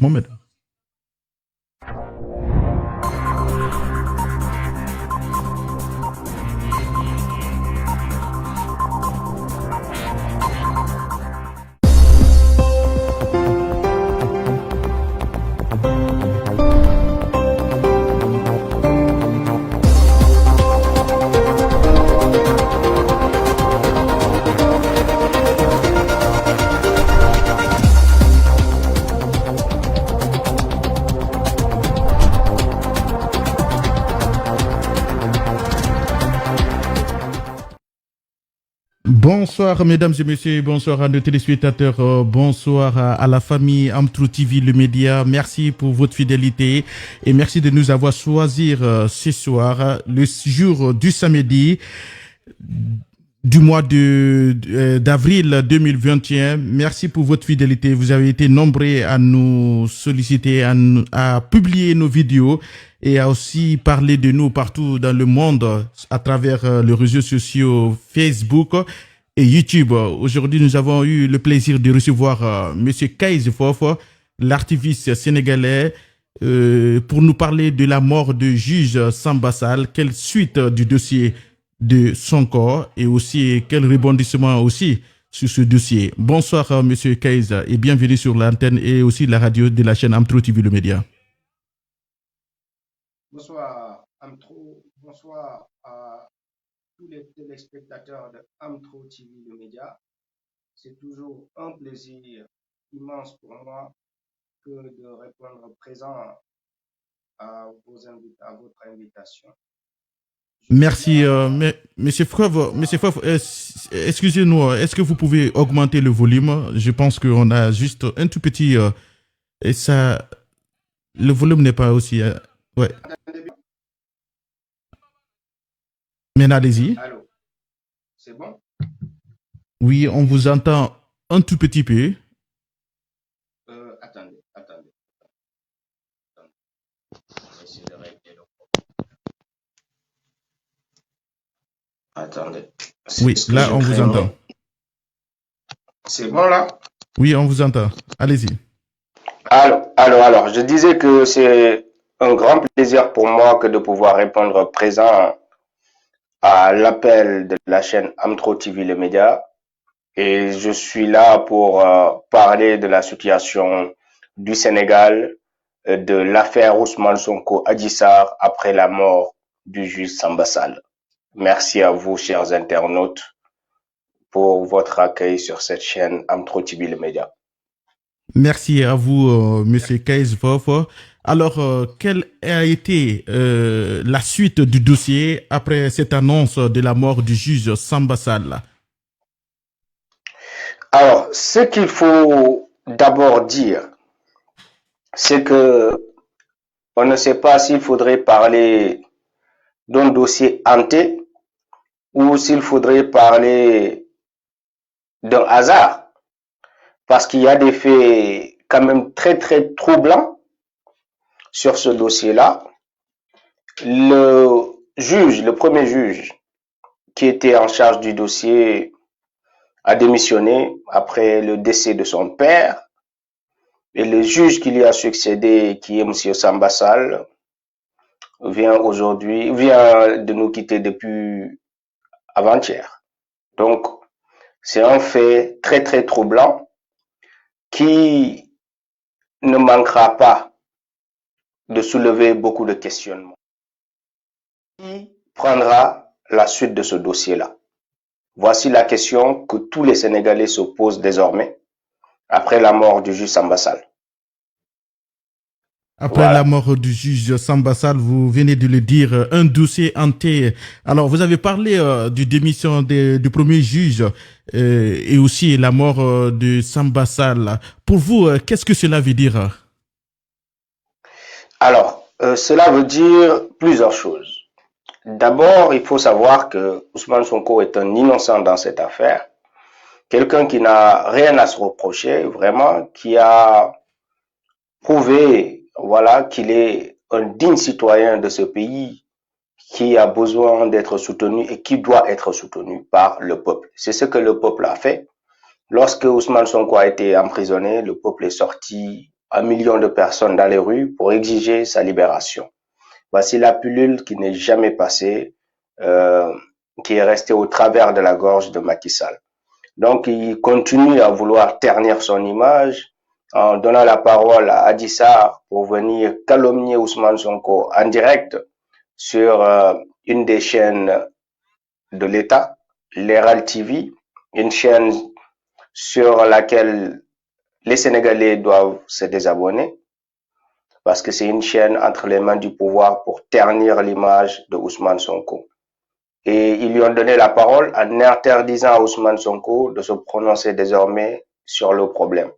Mohamed. Bonsoir mesdames et messieurs, bonsoir à nos téléspectateurs, bonsoir à la famille Amtrou TV, le média. Merci pour votre fidélité et merci de nous avoir choisi ce soir, le jour du samedi du mois d'avril 2021. Merci pour votre fidélité. Vous avez été nombreux à nous solliciter, à publier nos vidéos et à aussi parler de nous partout dans le monde à travers les réseaux sociaux Facebook et YouTube. Aujourd'hui, nous avons eu le plaisir de recevoir Monsieur Kayz Fof, l'artiviste sénégalais, pour nous parler de la mort du juge Samba Sall, quelle suite du dossier de Sonko et aussi quel rebondissement aussi sur ce dossier. Bonsoir Monsieur Kayz et bienvenue sur l'antenne et aussi la radio de la chaîne Amtrou TV, le média. Bonsoir Amtrou, bonsoir à tous les téléspectateurs de Amtrou TV, le média. C'est toujours un plaisir immense pour moi que de répondre présent à votre invitation. Merci, Monsieur Fof, excusez-nous, est-ce que vous pouvez augmenter le volume? Je pense qu'on a juste un tout petit, et ça, le volume n'est pas aussi, ouais. Mais allez-y. Allô, c'est bon? Oui, on vous entend un tout petit peu. Attendez. On va essayer de régler le problème. Attendez. Oui, là, on vous entend. C'est bon là? Oui, on vous entend. Allez-y. Alors, je disais que c'est un grand plaisir pour moi que de pouvoir répondre présent à l'appel de la chaîne Amtrou TV, les médias. Et je suis là pour parler de la situation du Sénégal, de l'affaire Ousmane Sonko Adji Sarr après la mort du juge Samba Sall. Merci à vous, chers internautes, pour votre accueil sur cette chaîne Amtrou TV, les médias. Merci à vous, Monsieur Kayz Fof. Alors, quelle a été la suite du dossier après cette annonce de la mort du juge Samba Sall? Alors, ce qu'il faut d'abord dire, c'est que on ne sait pas s'il faudrait parler d'un dossier hanté ou s'il faudrait parler d'un hasard, parce qu'il y a des faits quand même très très troublants sur ce dossier-là. Le premier juge qui était en charge du dossier a démissionné après le décès de son père, et le juge qui lui a succédé, qui est M. Samba Sall, vient de nous quitter depuis avant-hier. Donc, c'est un fait très très troublant qui ne manquera pas de soulever beaucoup de questionnements. Qui prendra la suite de ce dossier-là? Voici la question que tous les Sénégalais se posent désormais après la mort du juge Samba Sall. Après la mort du juge Samba Sall, vous venez de le dire, un dossier hanté. Alors, vous avez parlé du démission du premier juge et aussi la mort de Samba Sall. Pour vous, qu'est-ce que cela veut dire? Alors, cela veut dire plusieurs choses. D'abord, il faut savoir que Ousmane Sonko est un innocent dans cette affaire. Quelqu'un qui n'a rien à se reprocher, vraiment, qui a prouvé qu'il est un digne citoyen de ce pays qui a besoin d'être soutenu et qui doit être soutenu par le peuple. C'est ce que le peuple a fait. Lorsque Ousmane Sonko a été emprisonné, le peuple est sorti un million de personnes dans les rues pour exiger sa libération. Voici la pilule qui n'est jamais passée, qui est restée au travers de la gorge de Macky Sall. Donc, il continue à vouloir ternir son image en donnant la parole à Adissar pour venir calomnier Ousmane Sonko en direct sur une des chaînes de l'État, l'Herald TV, une chaîne sur laquelle les Sénégalais doivent se désabonner parce que c'est une chaîne entre les mains du pouvoir pour ternir l'image de Ousmane Sonko. Et ils lui ont donné la parole en interdisant à Ousmane Sonko de se prononcer désormais sur le problème.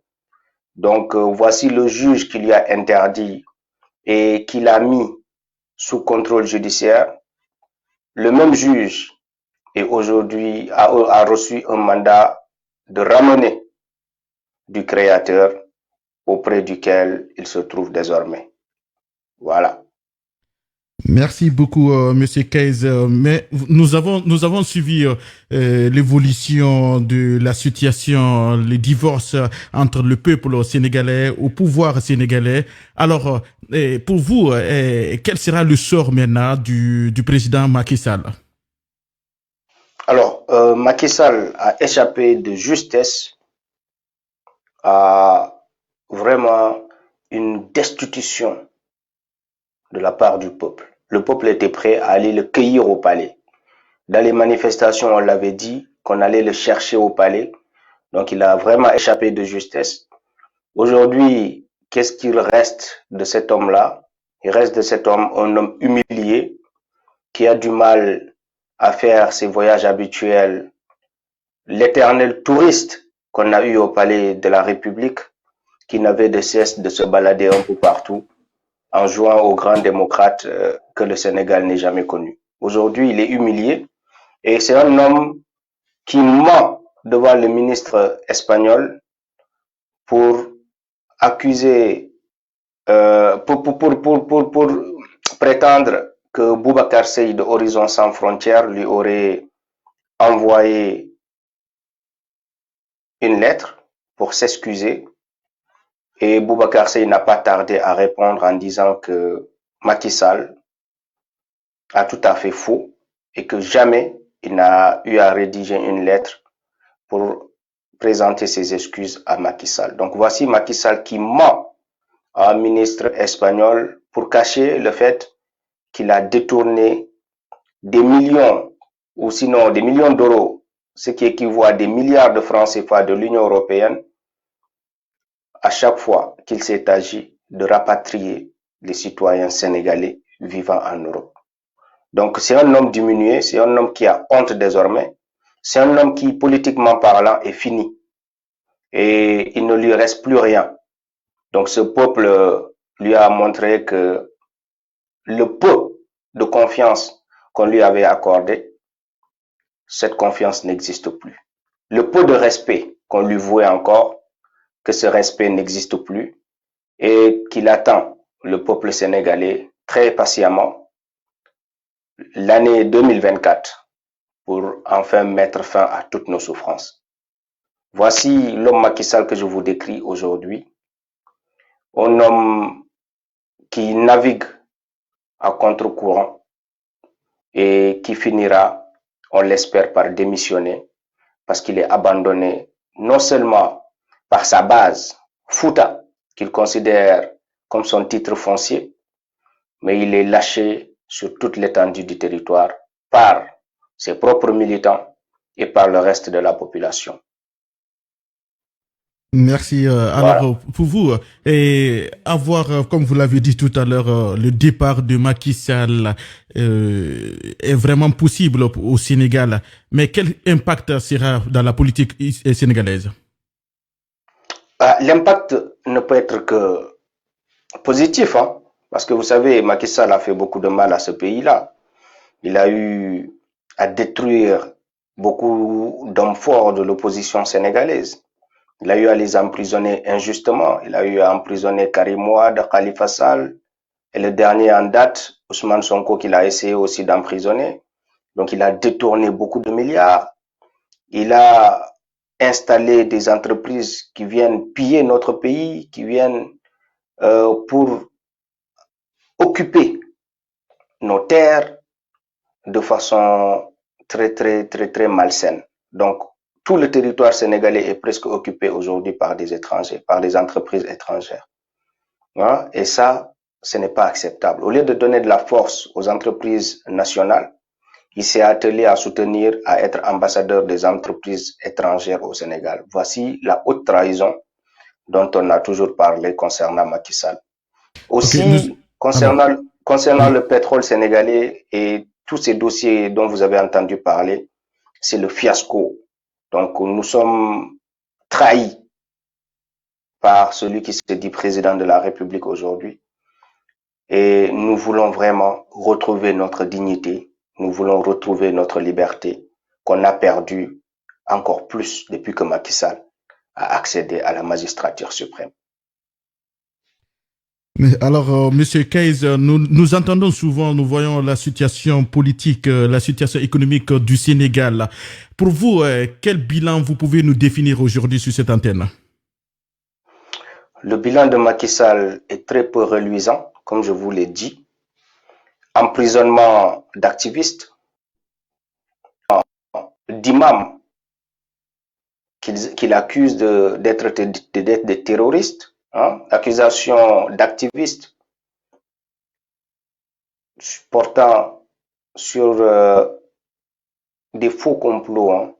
Donc, voici le juge qui lui a interdit et qui l'a mis sous contrôle judiciaire. Le même juge et aujourd'hui a reçu un mandat de ramener du Créateur auprès duquel il se trouve désormais. Voilà. Merci beaucoup, Monsieur Keyes. Mais nous avons suivi l'évolution de la situation, les divorces entre le peuple sénégalais au pouvoir sénégalais. Alors, pour vous, quel sera le sort maintenant du président Macky Sall? Alors, Macky Sall a échappé de justesse à vraiment une destitution de la part du peuple. Le peuple était prêt à aller le cueillir au palais. Dans les manifestations, on l'avait dit qu'on allait le chercher au palais. Donc, il a vraiment échappé de justesse. Aujourd'hui, qu'est-ce qu'il reste de cet homme-là? Il reste de cet homme un homme humilié qui a du mal à faire ses voyages habituels. L'éternel touriste qu'on a eu au palais de la République, qui n'avait de cesse de se balader un peu partout en jouant au grand démocrate que le Sénégal n'ait jamais connu. Aujourd'hui, il est humilié et c'est un homme qui ment devant le ministre espagnol pour accuser, pour prétendre que Boubacar Seye de Horizon Sans Frontières lui aurait envoyé une lettre pour s'excuser. Et Boubacar Seye n'a pas tardé à répondre en disant que Macky Sall a tout à fait faux et que jamais il n'a eu à rédiger une lettre pour présenter ses excuses à Macky Sall. Donc voici Macky Sall qui ment à un ministre espagnol pour cacher le fait qu'il a détourné des millions ou sinon des millions d'euros, ce qui équivaut à des milliards de francs CFA de l'Union européenne à chaque fois qu'il s'est agi de rapatrier les citoyens sénégalais vivant en Europe. Donc c'est un homme diminué, c'est un homme qui a honte désormais, c'est un homme qui, politiquement parlant, est fini. Et il ne lui reste plus rien. Donc ce peuple lui a montré que le peu de confiance qu'on lui avait accordé, cette confiance n'existe plus. Le peu de respect qu'on lui vouait encore, que ce respect n'existe plus et qu'il attend le peuple sénégalais très patiemment l'année 2024 pour enfin mettre fin à toutes nos souffrances. Voici l'homme Macky Sall que je vous décris aujourd'hui, un homme qui navigue à contre-courant et qui finira, on l'espère, par démissionner parce qu'il est abandonné non seulement par sa base, Fouta, qu'il considère comme son titre foncier, mais il est lâché sur toute l'étendue du territoire par ses propres militants et par le reste de la population. Merci. Voilà. Alors, pour vous, avoir, comme vous l'avez dit tout à l'heure, le départ de Macky Sall est vraiment possible au Sénégal. Mais quel impact sera dans la politique sénégalaise? L'impact ne peut être que positif, hein, parce que vous savez, Macky Sall a fait beaucoup de mal à ce pays-là. Il a eu à détruire beaucoup d'hommes forts de l'opposition sénégalaise. Il a eu à les emprisonner injustement. Il a eu à emprisonner Karim Wade, Khalifa Sall, et le dernier en date, Ousmane Sonko, qu'il a essayé aussi d'emprisonner. Donc il a détourné beaucoup de milliards. Il a installé des entreprises qui viennent piller notre pays, qui viennent pour occuper nos terres de façon très malsaine. Donc, tout le territoire sénégalais est presque occupé aujourd'hui par des étrangers, par des entreprises étrangères. Hein? Et ça, ce n'est pas acceptable. Au lieu de donner de la force aux entreprises nationales, il s'est attelé à soutenir, à être ambassadeur des entreprises étrangères au Sénégal. Voici la haute trahison dont on a toujours parlé concernant Macky Sall. Aussi, concernant oui. le pétrole sénégalais et tous ces dossiers dont vous avez entendu parler, c'est le fiasco. Donc, nous sommes trahis par celui qui se dit président de la République aujourd'hui. Et nous voulons vraiment retrouver notre dignité, nous voulons retrouver notre liberté qu'on a perdue encore plus depuis que Macky Sall a accédé à la magistrature suprême. Mais alors, Monsieur Keyes, nous entendons souvent, nous voyons la situation politique, la situation économique du Sénégal. Pour vous, quel bilan vous pouvez nous définir aujourd'hui sur cette antenne? Le bilan de Macky Sall est très peu reluisant, comme je vous l'ai dit. Emprisonnement d'activistes, d'imams qu'il accuse d'être des terroristes, hein, accusation d'activistes portant sur des faux complots, hein,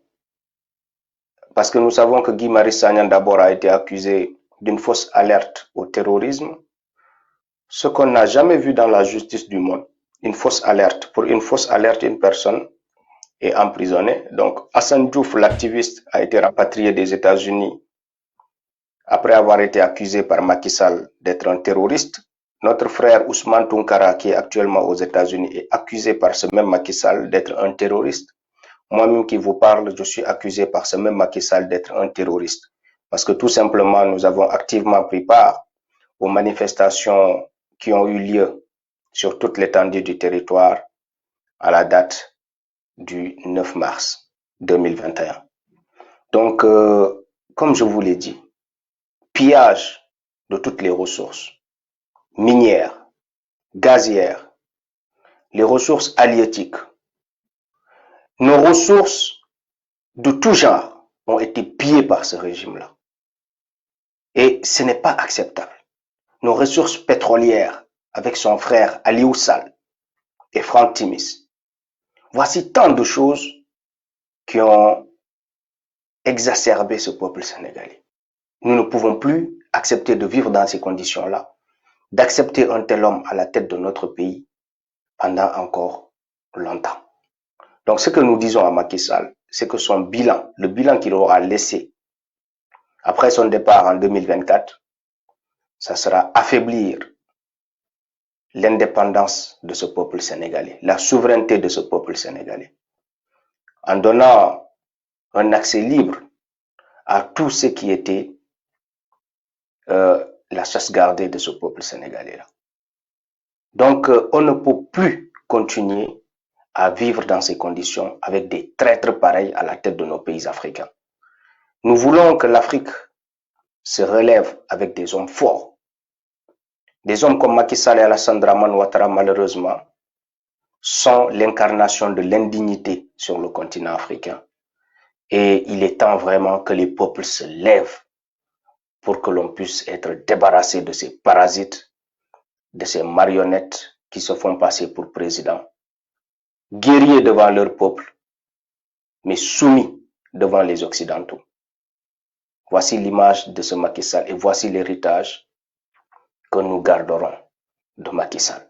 parce que nous savons que Guy Marius Sagna d'abord a été accusé d'une fausse alerte au terrorisme, ce qu'on n'a jamais vu dans la justice du monde, une fausse alerte. Pour une fausse alerte, une personne est emprisonnée. Donc Hassan Diouf, l'activiste, a été rapatrié des États-Unis après avoir été accusé par Macky Sall d'être un terroriste. Notre frère Ousmane Tounkara, qui est actuellement aux États-Unis, est accusé par ce même Macky Sall d'être un terroriste. Moi-même qui vous parle, je suis accusé par ce même Macky Sall d'être un terroriste. Parce que tout simplement, nous avons activement pris part aux manifestations qui ont eu lieu sur toute l'étendue du territoire à la date du 9 mars 2021. Donc, comme je vous l'ai dit, pillage de toutes les ressources minières, gazières, les ressources halieutiques, nos ressources de tout genre ont été pillées par ce régime-là. Et ce n'est pas acceptable. Nos ressources pétrolières, avec son frère Aliou Sall et Franck Timis, voici tant de choses qui ont exacerbé ce peuple sénégalais. Nous ne pouvons plus accepter de vivre dans ces conditions-là, d'accepter un tel homme à la tête de notre pays pendant encore longtemps. Donc ce que nous disons à Macky Sall, c'est que son bilan, le bilan qu'il aura laissé après son départ en 2024, ça sera affaiblir l'indépendance de ce peuple sénégalais, la souveraineté de ce peuple sénégalais, en donnant un accès libre à tout ce qui était la chasse gardée de ce peuple sénégalais-là. Donc, on ne peut plus continuer à vivre dans ces conditions avec des traîtres pareils à la tête de nos pays africains. Nous voulons que l'Afrique se relève avec des hommes forts. Des hommes comme Macky Sall et Alassane Dramane Ouattara, malheureusement, sont l'incarnation de l'indignité sur le continent africain. Et il est temps vraiment que les peuples se lèvent pour que l'on puisse être débarrassé de ces parasites, de ces marionnettes qui se font passer pour présidents, guerriers devant leur peuple, mais soumis devant les Occidentaux. Voici l'image de ce Macky Sall et voici l'héritage que nous garderons de Macky Sall.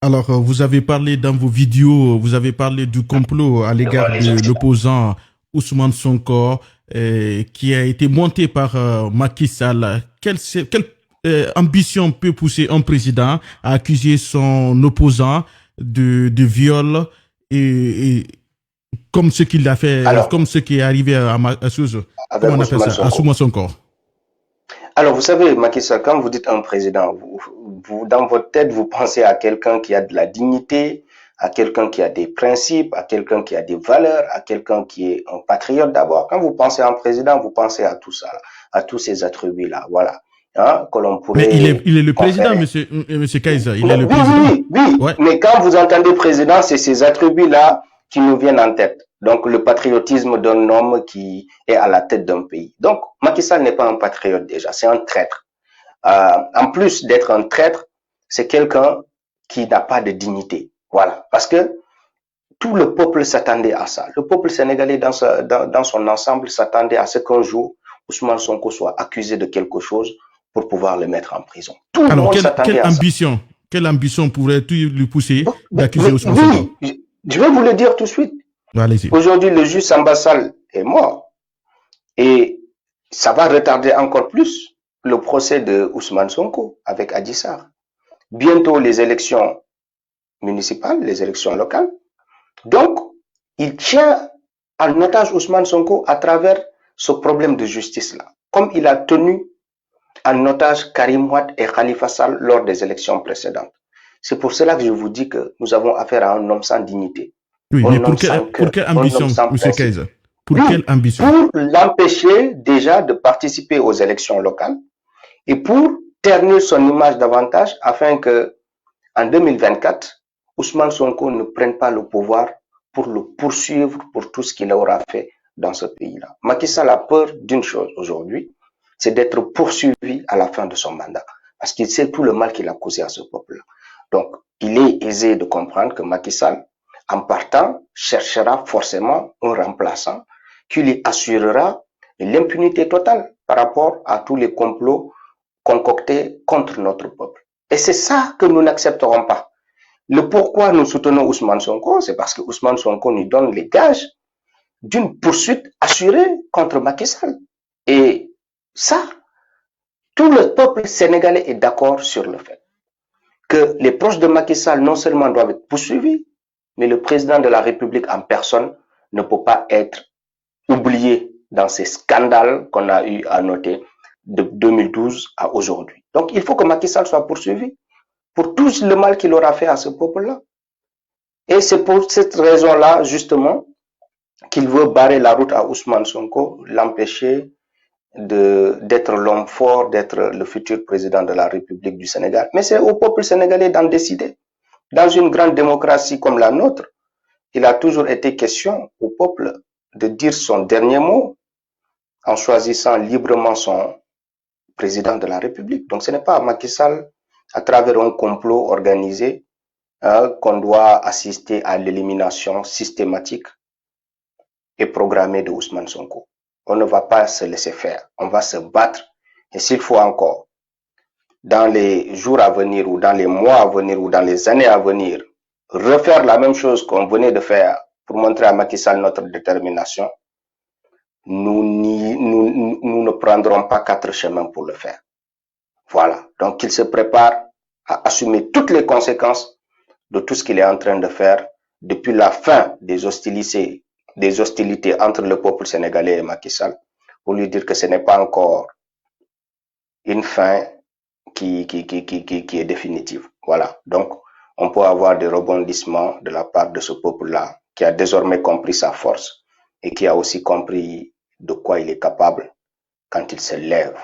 Alors, vous avez parlé dans vos vidéos, vous avez parlé du complot à l'égard de l'opposant Ousmane Sonko, qui a été monté par Macky Sall. Quelle ambition peut pousser un président à accuser son opposant de viol et comme ce qu'il a fait, comme ce qui est arrivé à Ousmane Sonko? Alors, vous savez, Macky Sall, quand vous dites un président, vous, dans votre tête, vous pensez à quelqu'un qui a de la dignité, à quelqu'un qui a des principes, à quelqu'un qui a des valeurs, à quelqu'un qui est un patriote d'abord. Quand vous pensez à un président, vous pensez à tout ça, à tous ces attributs-là. Voilà. que l'on Mais pourrait il est le président, conférer. monsieur Kaiser. Il est Oui, le président. oui, oui, Ouais. mais quand vous entendez président, c'est ces attributs-là qui nous viennent en tête. Donc, le patriotisme d'un homme qui est à la tête d'un pays. Donc, Macky Sall n'est pas un patriote déjà, c'est un traître. En plus d'être un traître, c'est quelqu'un qui n'a pas de dignité. Voilà. Parce que tout le peuple s'attendait à ça. Le peuple sénégalais dans son ensemble s'attendait à ce qu'un jour, Ousmane Sonko soit accusé de quelque chose pour pouvoir le mettre en prison. Tout le Alors, monde s'attendait à ça. quelle ambition pourrait-tu lui pousser Mais, d'accuser Ousmane Sonko? oui, je vais vous le dire tout de suite. Allez-y. Aujourd'hui, le juge Samba Sall est mort. Et ça va retarder encore plus le procès de Ousmane Sonko avec Adji Sarr. Bientôt les élections municipales, les élections locales. Donc, il tient en otage Ousmane Sonko à travers ce problème de justice-là. Comme il a tenu en otage Karim Wade et Khalifa Sall lors des élections précédentes. C'est pour cela que je vous dis que nous avons affaire à un homme sans dignité. Oui, mais pour quelle ambition, M. Kaiser? Pour quelle ambition? Pour l'empêcher déjà de participer aux élections locales et pour ternir son image davantage afin que en 2024, Ousmane Sonko ne prenne pas le pouvoir pour le poursuivre pour tout ce qu'il aura fait dans ce pays-là. Macky Sall a peur d'une chose aujourd'hui, c'est d'être poursuivi à la fin de son mandat parce qu'il sait tout le mal qu'il a causé à ce peuple-là. Donc, il est aisé de comprendre que Macky Sall, en partant, cherchera forcément un remplaçant qui lui assurera l'impunité totale par rapport à tous les complots concoctés contre notre peuple. Et c'est ça que nous n'accepterons pas. Le pourquoi nous soutenons Ousmane Sonko, c'est parce que Ousmane Sonko nous donne les gages d'une poursuite assurée contre Macky Sall. Et ça, tout le peuple sénégalais est d'accord sur le fait que les proches de Macky Sall non seulement doivent être poursuivis, mais le président de la République en personne ne peut pas être oublié dans ces scandales qu'on a eu à noter de 2012 à aujourd'hui. Donc, il faut que Macky Sall soit poursuivi pour tout le mal qu'il aura fait à ce peuple-là. Et c'est pour cette raison-là, justement, qu'il veut barrer la route à Ousmane Sonko, l'empêcher d'être l'homme fort, d'être le futur président de la République du Sénégal. Mais c'est au peuple sénégalais d'en décider. Dans une grande démocratie comme la nôtre, il a toujours été question au peuple de dire son dernier mot en choisissant librement son président de la République. Donc ce n'est pas à Macky Sall, à travers un complot organisé, qu'on doit assister à l'élimination systématique et programmée de Ousmane Sonko. On ne va pas se laisser faire. On va se battre. Et s'il faut encore, dans les jours à venir ou dans les mois à venir ou dans les années à venir, refaire la même chose qu'on venait de faire pour montrer à Macky Sall notre détermination, nous ne prendrons pas 4 chemins pour le faire. Voilà. Donc, qu'il se prépare à assumer toutes les conséquences de tout ce qu'il est en train de faire depuis la fin des hostilités entre le peuple sénégalais et Macky Sall, pour lui dire que ce n'est pas encore une fin qui est définitive. Voilà. Donc, on peut avoir des rebondissements de la part de ce peuple-là, qui a désormais compris sa force et qui a aussi compris de quoi il est capable quand il se lève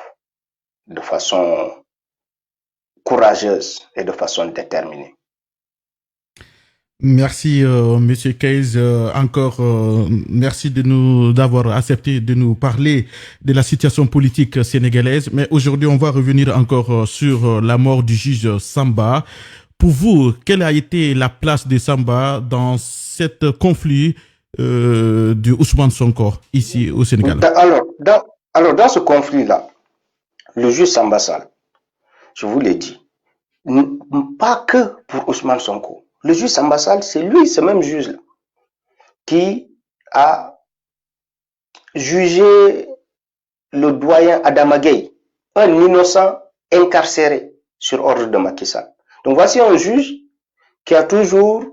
de façon courageuse et de façon déterminée. Merci, Monsieur Kaiser. Encore, merci d'avoir accepté de nous parler de la situation politique sénégalaise. Mais aujourd'hui, on va revenir encore sur la mort du juge Samba. Pour vous, quelle a été la place de Samba dans cet conflit de Ousmane Sonko ici au Sénégal? Alors, dans ce conflit-là, le juge Samba Sall, je vous l'ai dit, pas que pour Ousmane Sonko. Le juge Samba Sall, c'est lui, ce même juge-là, qui a jugé le doyen Adama Gueye, un innocent incarcéré sur ordre de Macky Sall. Donc voici un juge qui a toujours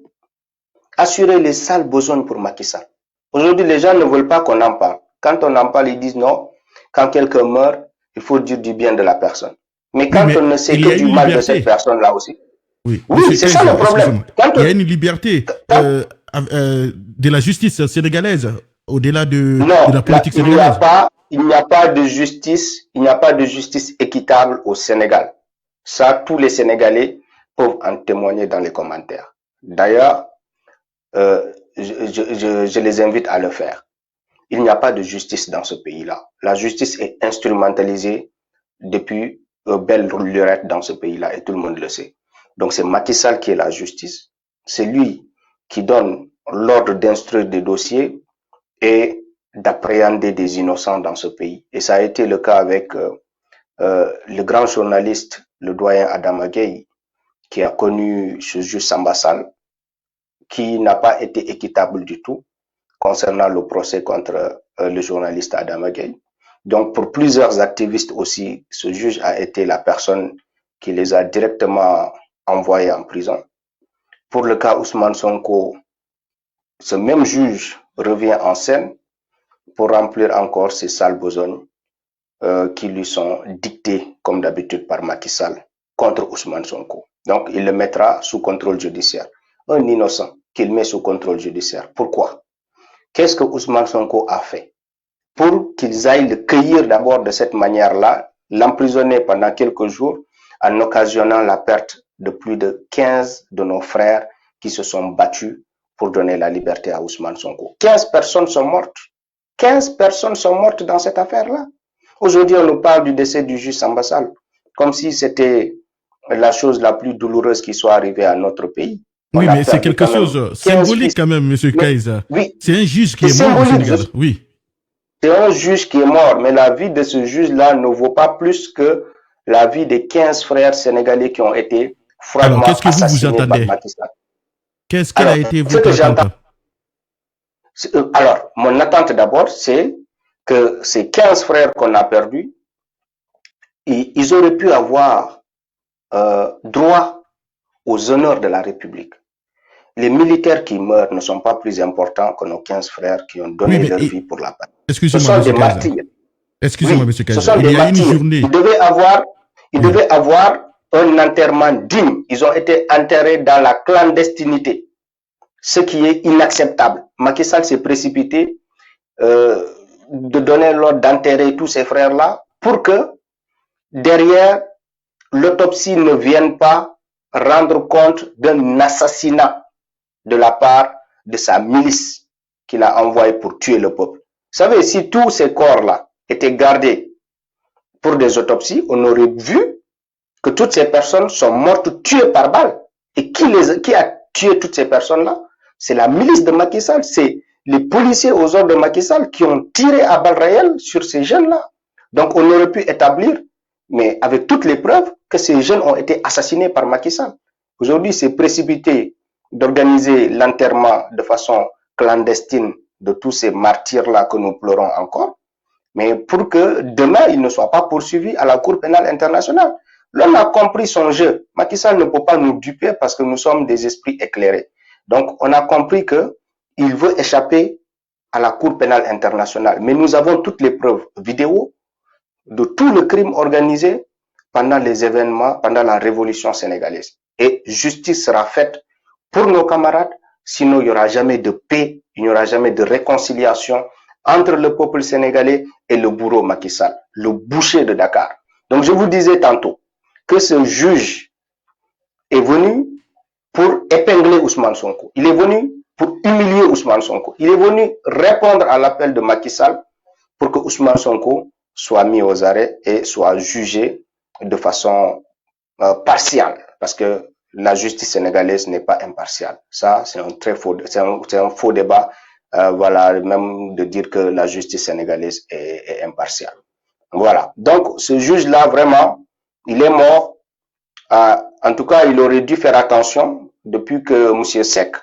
assuré les sales besognes pour Macky Sall. Aujourd'hui, les gens ne veulent pas qu'on en parle. Quand on en parle, ils disent non, quand quelqu'un meurt, il faut dire du bien de la personne. Mais quand on ne sait que du mal de cette personne-là aussi. Oui, c'est ça le problème. Il y a une liberté de la justice sénégalaise au-delà de la politique sénégalaise. il n'y a pas de justice, il n'y a pas de justice équitable au Sénégal. Ça, tous les Sénégalais peuvent en témoigner dans les commentaires. D'ailleurs, je les invite à le faire. Il n'y a pas de justice dans ce pays-là. La justice est instrumentalisée depuis belle lurette dans ce pays-là et tout le monde le sait. Donc c'est Macky Sall qui est la justice. C'est lui qui donne l'ordre d'instruire des dossiers et d'appréhender des innocents dans ce pays. Et ça a été le cas avec le grand journaliste, le doyen Adama Gueye, qui a connu ce juge Samba Sall, qui n'a pas été équitable du tout concernant le procès contre le journaliste Adama Gueye. Donc, pour plusieurs activistes aussi, ce juge a été la personne qui les a directement envoyés en prison. Pour le cas Ousmane Sonko, ce même juge revient en scène pour remplir encore ces sales besognes qui lui sont dictées, comme d'habitude, par Macky Sall contre Ousmane Sonko. Donc, il le mettra sous contrôle judiciaire. Un innocent qu'il met sous contrôle judiciaire. Pourquoi? Qu'est-ce que Ousmane Sonko a fait pour qu'ils aillent le cueillir d'abord de cette manière-là, l'emprisonner pendant quelques jours en occasionnant la perte de plus de 15 de nos frères qui se sont battus pour donner la liberté à Ousmane Sonko. 15 personnes sont mortes. 15 personnes sont mortes dans cette affaire-là. Aujourd'hui, on nous parle du décès du juge Samba Sall, comme si c'était la chose la plus douloureuse qui soit arrivée à notre pays. Oui, mais c'est quelque chose de symbolique quand même, M. Kaiser. Oui, c'est un juge qui est mort au Sénégal. Oui. C'est un juge qui est mort, mais la vie de ce juge-là ne vaut pas plus que la vie des 15 frères sénégalais qui ont été froidement assassinés par Macky Sall. Qu'est-ce qu'elle a été votre attente? Alors, mon attente d'abord, c'est que ces 15 frères qu'on a perdus, ils auraient pu avoir droit aux honneurs de la République. Les militaires qui meurent ne sont pas plus importants que nos 15 frères qui ont donné leur vie pour la paix. Ce sont des martyrs. Excusez-moi, M. Kaiser. Ce sont des martyrs. Ils devaient avoir un enterrement digne. Ils ont été enterrés dans la clandestinité, ce qui est inacceptable. Macky Sall s'est précipité de donner l'ordre d'enterrer tous ces frères-là pour que derrière l'autopsie ne vienne pas rendre compte d'un assassinat de la part de sa milice qu'il a envoyé pour tuer le peuple. Vous savez, si tous ces corps-là étaient gardés pour des autopsies, on aurait vu que toutes ces personnes sont mortes tuées par balle. Et qui a tué toutes ces personnes-là? C'est la milice de Macky Sall, c'est les policiers aux ordres de Macky Sall qui ont tiré à balles réelles sur ces jeunes-là. Donc on aurait pu établir, mais avec toutes les preuves, que ces jeunes ont été assassinés par Macky Sall. Aujourd'hui, c'est précipité d'organiser l'enterrement de façon clandestine de tous ces martyrs-là que nous pleurons encore, mais pour que demain, ils ne soient pas poursuivis à la Cour pénale internationale. L'homme a compris son jeu. Macky Sall ne peut pas nous duper parce que nous sommes des esprits éclairés. Donc, on a compris qu'il veut échapper à la Cour pénale internationale. Mais nous avons toutes les preuves vidéo de tout le crime organisé pendant les événements, pendant la révolution sénégalaise. Et justice sera faite pour nos camarades, sinon il n'y aura jamais de paix, il n'y aura jamais de réconciliation entre le peuple sénégalais et le bourreau Macky Sall, le boucher de Dakar. Donc je vous disais tantôt que ce juge est venu pour épingler Ousmane Sonko. Il est venu pour humilier Ousmane Sonko. Il est venu répondre à l'appel de Macky Sall pour que Ousmane Sonko soit mis aux arrêts et soit jugé de façon partiale. Parce que la justice sénégalaise n'est pas impartiale. Ça, c'est un très faux, c'est un faux débat. Voilà, même de dire que la justice sénégalaise est impartiale. Voilà. Donc, ce juge-là, vraiment, il est mort. En tout cas, il aurait dû faire attention depuis que M. Seck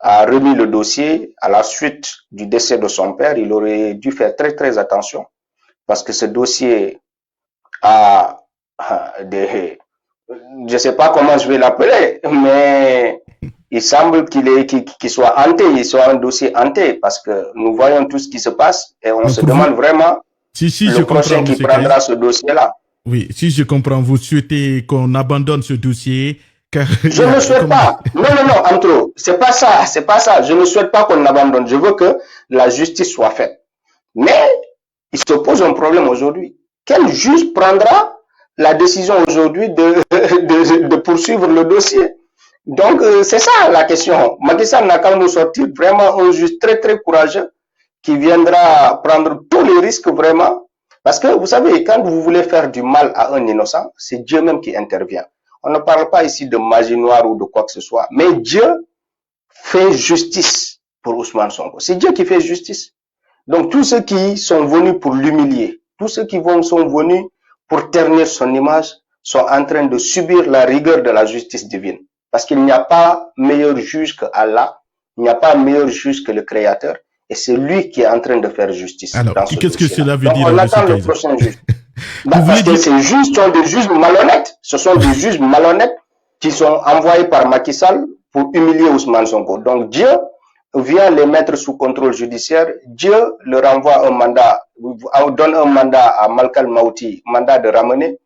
a remis le dossier à la suite du décès de son père. Il aurait dû faire très, très attention parce que ce dossier a des... Je ne sais pas comment je vais l'appeler, mais il semble qu'il soit hanté, il soit un dossier hanté, parce que nous voyons tout ce qui se passe et on se demande vraiment le prochain qui prendra ce dossier-là. Oui, si je comprends, vous souhaitez qu'on abandonne ce dossier car... Je ne souhaite pas. Non, Antro, c'est pas ça. Je ne souhaite pas qu'on abandonne. Je veux que la justice soit faite. Mais il se pose un problème aujourd'hui. Quel juge prendra la décision aujourd'hui de poursuivre le dossier? Donc, c'est ça la question. Macky Sall n'a qu'à nous sortir vraiment un juge très, très courageux qui viendra prendre tous les risques vraiment. Parce que, vous savez, quand vous voulez faire du mal à un innocent, c'est Dieu même qui intervient. On ne parle pas ici de magie noire ou de quoi que ce soit, mais Dieu fait justice pour Ousmane Sonko. C'est Dieu qui fait justice. Donc, tous ceux qui sont venus pour l'humilier, tous ceux qui sont venus pour ternir son image, sont en train de subir la rigueur de la justice divine. Parce qu'il n'y a pas meilleur juge que Allah, il n'y a pas meilleur juge que le Créateur, et c'est lui qui est en train de faire justice. Alors, qu'est-ce que cela veut Donc, dire? on attend le prochain juge. Parce que ces juges sont des juges malhonnêtes. Ce sont des juges malhonnêtes qui sont envoyés par Macky Sall pour humilier Ousmane Sonko. Donc, Dieu vient les mettre sous contrôle judiciaire. Dieu leur envoie un mandat, donne un mandat à Malkal Maouti, mandat de ramener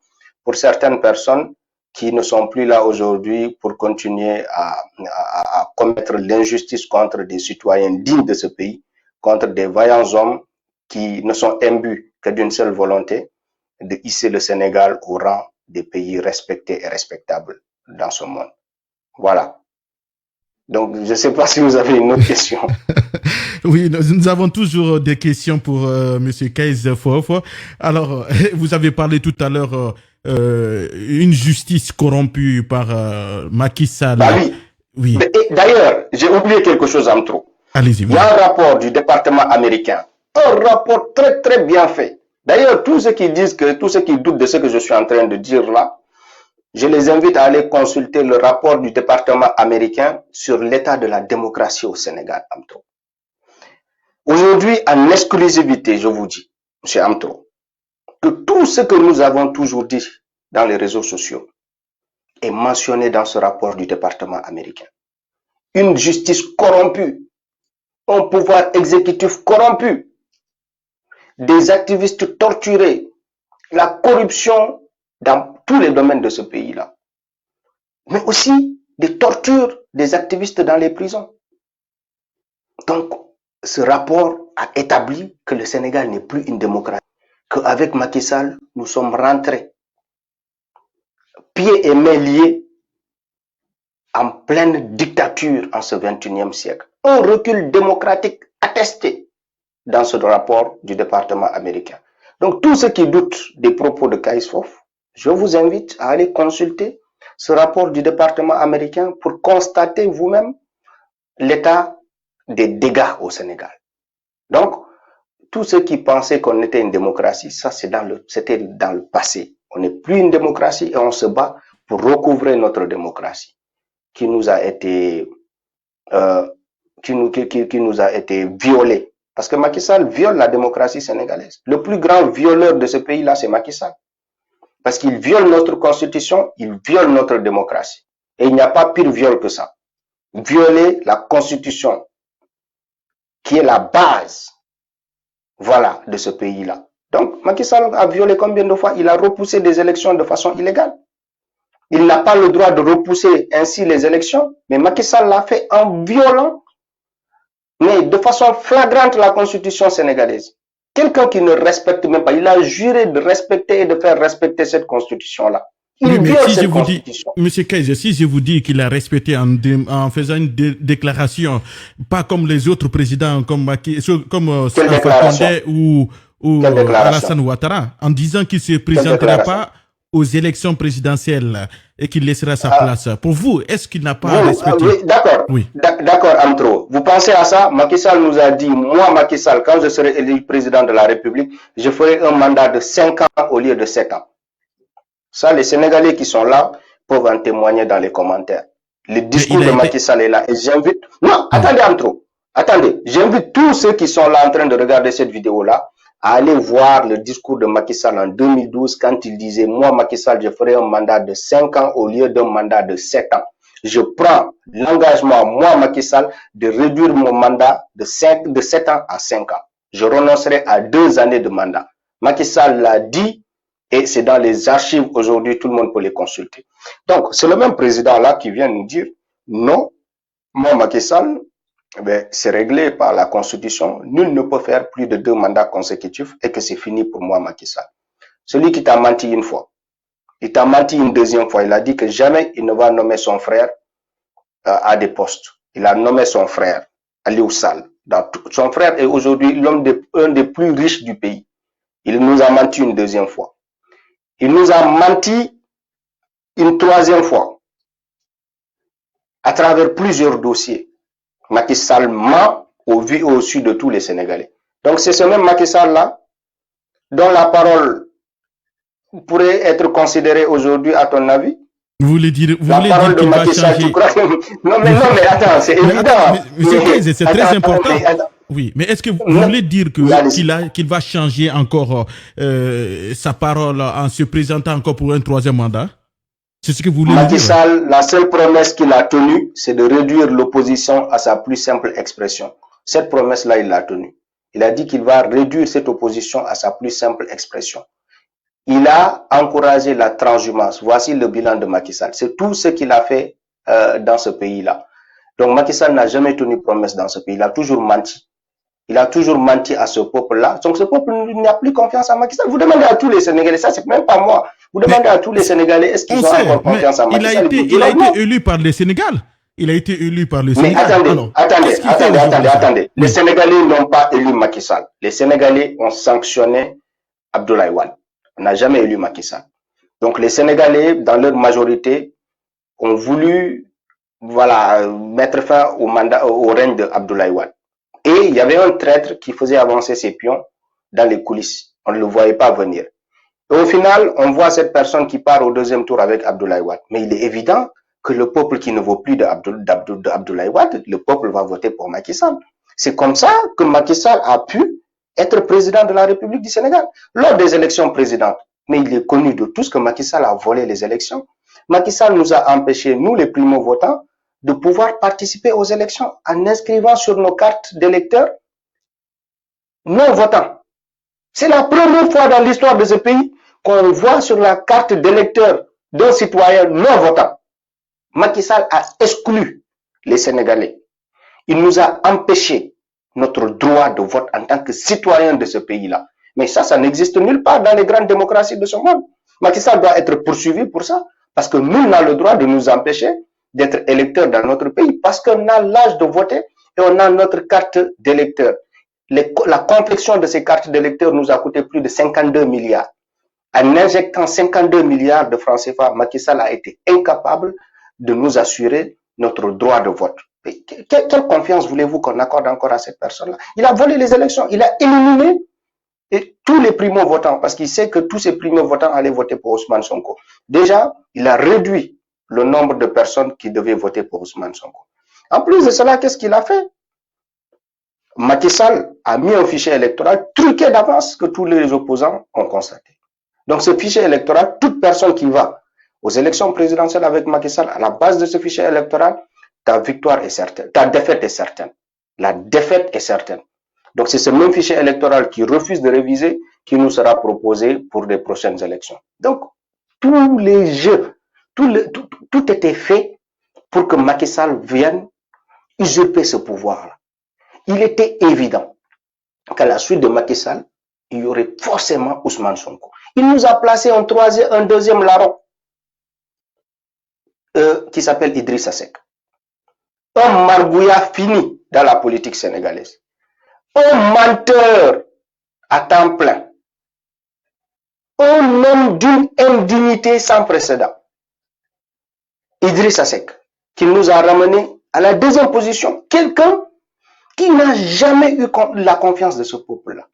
pour certaines personnes qui ne sont plus là aujourd'hui pour continuer à commettre l'injustice contre des citoyens dignes de ce pays, contre des vaillants hommes qui ne sont imbus que d'une seule volonté, de hisser le Sénégal au rang des pays respectés et respectables dans ce monde. Voilà. Donc, je ne sais pas si vous avez une autre question. Oui, nous avons toujours des questions pour Monsieur Kayz Fof. Alors, vous avez parlé tout à l'heure une justice corrompue par Macky Sall. Bah oui. Oui. D'ailleurs, j'ai oublié quelque chose en trop. Allez-y. Il y a un rapport du département américain, un rapport très très bien fait. D'ailleurs, tous ceux qui disent que, tous ceux qui doutent de ce que je suis en train de dire là, je les invite à aller consulter le rapport du département américain sur l'état de la démocratie au Sénégal, Amtro. Aujourd'hui, en exclusivité, je vous dis, M. Amtro, que tout ce que nous avons toujours dit dans les réseaux sociaux est mentionné dans ce rapport du département américain. Une justice corrompue, un pouvoir exécutif corrompu, des activistes torturés, la corruption dans tous les domaines de ce pays-là, mais aussi des tortures des activistes dans les prisons. Donc, ce rapport a établi que le Sénégal n'est plus une démocratie, qu'avec Macky Sall, nous sommes rentrés pieds et mains liés en pleine dictature en ce 21e siècle. Un recul démocratique attesté dans ce rapport du département américain. Donc, tous ceux qui doutent des propos de Kayz Fof, je vous invite à aller consulter ce rapport du département américain pour constater vous-même l'état des dégâts au Sénégal. Donc, tous ceux qui pensaient qu'on était une démocratie, ça c'était dans le passé. On n'est plus une démocratie et on se bat pour recouvrer notre démocratie qui nous a été qui nous a été violée. Parce que Macky Sall viole la démocratie sénégalaise. Le plus grand violeur de ce pays-là, c'est Macky Sall. Parce qu'il viole notre constitution, il viole notre démocratie. Et il n'y a pas pire viol que ça. Violer la constitution, qui est la base, voilà, de ce pays-là. Donc, Macky Sall a violé combien de fois? Il a repoussé des élections de façon illégale. Il n'a pas le droit de repousser ainsi les élections, mais Macky Sall l'a fait en violant, mais de façon flagrante, la constitution sénégalaise. Quelqu'un qui ne respecte même pas, il a juré de respecter et de faire respecter cette constitution-là. Oui, mais si je vous dis, Monsieur Kayz, si je vous dis qu'il a respecté en faisant une déclaration, pas comme les autres présidents, comme Alpha Condé ou Alassane Ouattara, en disant qu'il ne se présentera pas aux élections présidentielles et qu'il laissera sa place. Pour vous, est-ce qu'il n'a pas respecté? Oui, d'accord. Oui. D'accord, Amtro. Vous pensez à ça? Macky Sall nous a dit, moi, Macky Sall, quand je serai élu président de la République, je ferai un mandat de 5 ans au lieu de 7 ans. Ça, les Sénégalais qui sont là peuvent en témoigner dans les commentaires. Le discours de Macky Sall est là. Et j'invite... Non, attendez, Amtro. Attendez. J'invite tous ceux qui sont là en train de regarder cette vidéo-là à aller voir le discours de Macky Sall en 2012 quand il disait, moi, Macky Sall, je ferai un mandat de 5 ans au lieu d'un mandat de 7 ans. Je prends l'engagement, moi, Macky Sall, de réduire mon mandat de 7 ans à 5 ans. Je renoncerai à 2 années de mandat. Macky Sall l'a dit et c'est dans les archives aujourd'hui, tout le monde peut les consulter. Donc, c'est le même président-là qui vient nous dire, non, moi, Macky Sall, c'est réglé par la Constitution. Nul ne peut faire plus de 2 mandats consécutifs et que c'est fini pour moi, Macky Sall. Celui qui t'a menti une fois, il t'a menti une deuxième fois. Il a dit que jamais il ne va nommer son frère à des postes. Il a nommé son frère, Aliou Sall. Son frère est aujourd'hui un des plus riches du pays. Il nous a menti une deuxième fois. Il nous a menti une troisième fois à travers plusieurs dossiers. Macky Sall ment au vu et au su de tous les Sénégalais. Donc c'est ce même Macky Sall-là dont la parole pourrait être considérée aujourd'hui, à ton avis? Vous voulez dire qu'il va changer? Non, mais attends, c'est évident. C'est très important. Oui, mais est-ce que vous voulez dire qu'il va changer encore sa parole en se présentant encore pour un troisième mandat? C'est ce que vous voulez dire? Macky Sall, la seule promesse qu'il a tenue, c'est de réduire l'opposition à sa plus simple expression. Cette promesse-là, il l'a tenue. Il a dit qu'il va réduire cette opposition à sa plus simple expression. Il a encouragé la transhumance. Voici le bilan de Macky Sall. C'est tout ce qu'il a fait dans ce pays-là. Donc Macky Sall n'a jamais tenu promesse dans ce pays. Il a toujours menti. Il a toujours menti à ce peuple-là. Donc ce peuple n'a plus confiance en Macky Sall. Vous demandez à tous les Sénégalais, ça c'est même pas moi. Vous demandez à tous les Sénégalais, est-ce qu'ils ont encore confiance en Macky Sall? Il a été élu par le Sénégal. Il a été élu par le Sénégal. Mais attendez. Les Sénégalais n'ont pas élu Macky Sall. Les Sénégalais ont sanctionné Abdoulaye Wade. On n'a jamais élu Macky Sall. Donc les Sénégalais, dans leur majorité, ont voulu mettre fin au règne de Abdoulaye Wade. Et il y avait un traître qui faisait avancer ses pions dans les coulisses. On ne le voyait pas venir. Et au final, on voit cette personne qui part au deuxième tour avec Abdoulaye Wade. Mais il est évident que le peuple qui ne vaut plus d'Abdoulaye Wade, le peuple va voter pour Macky Sall. C'est comme ça que Macky Sall a pu être président de la République du Sénégal lors des élections présidentielles. Mais il est connu de tous que Macky Sall a volé les élections. Macky Sall nous a empêchés, nous les primo-votants, de pouvoir participer aux élections en inscrivant sur nos cartes d'électeurs non-votants. C'est la première fois dans l'histoire de ce pays qu'on voit sur la carte d'électeur d'un citoyen non-votant. Macky Sall a exclu les Sénégalais. Il nous a empêché notre droit de vote en tant que citoyen de ce pays-là. Mais ça n'existe nulle part dans les grandes démocraties de ce monde. Macky Sall doit être poursuivi pour ça, parce que nul n'a le droit de nous empêcher d'être électeurs dans notre pays, parce qu'on a l'âge de voter et on a notre carte d'électeur. La confection de ces cartes d'électeurs nous a coûté plus de 52 milliards. En injectant 52 milliards de francs CFA, Macky Sall a été incapable de nous assurer notre droit de vote. Quelle confiance voulez-vous qu'on accorde encore à cette personne-là? Il a volé les élections, il a éliminé tous les primo-votants, parce qu'il sait que tous ces primo-votants allaient voter pour Ousmane Sonko. Déjà, il a réduit le nombre de personnes qui devaient voter pour Ousmane Sonko. En plus de cela, qu'est-ce qu'il a fait? Macky Sall a mis un fichier électoral truqué d'avance que tous les opposants ont constaté. Donc ce fichier électoral, toute personne qui va aux élections présidentielles avec Macky Sall, à la base de ce fichier électoral, ta victoire est certaine, ta défaite est certaine. La défaite est certaine. Donc c'est ce même fichier électoral qui refuse de réviser qui nous sera proposé pour les prochaines élections. Donc tous les jeux, tout était fait pour que Macky Sall vienne usurper ce pouvoir-là. Il était évident qu'à la suite de Macky Sall, il y aurait forcément Ousmane Sonko. Il nous a placé un deuxième larron qui s'appelle Idrissa Seck. Un margouillat fini dans la politique sénégalaise. Un menteur à temps plein. Un homme d'une indignité sans précédent. Idrissa Seck, qui nous a ramené à la deuxième position. Quelqu'un qui n'a jamais eu la confiance de ce peuple-là.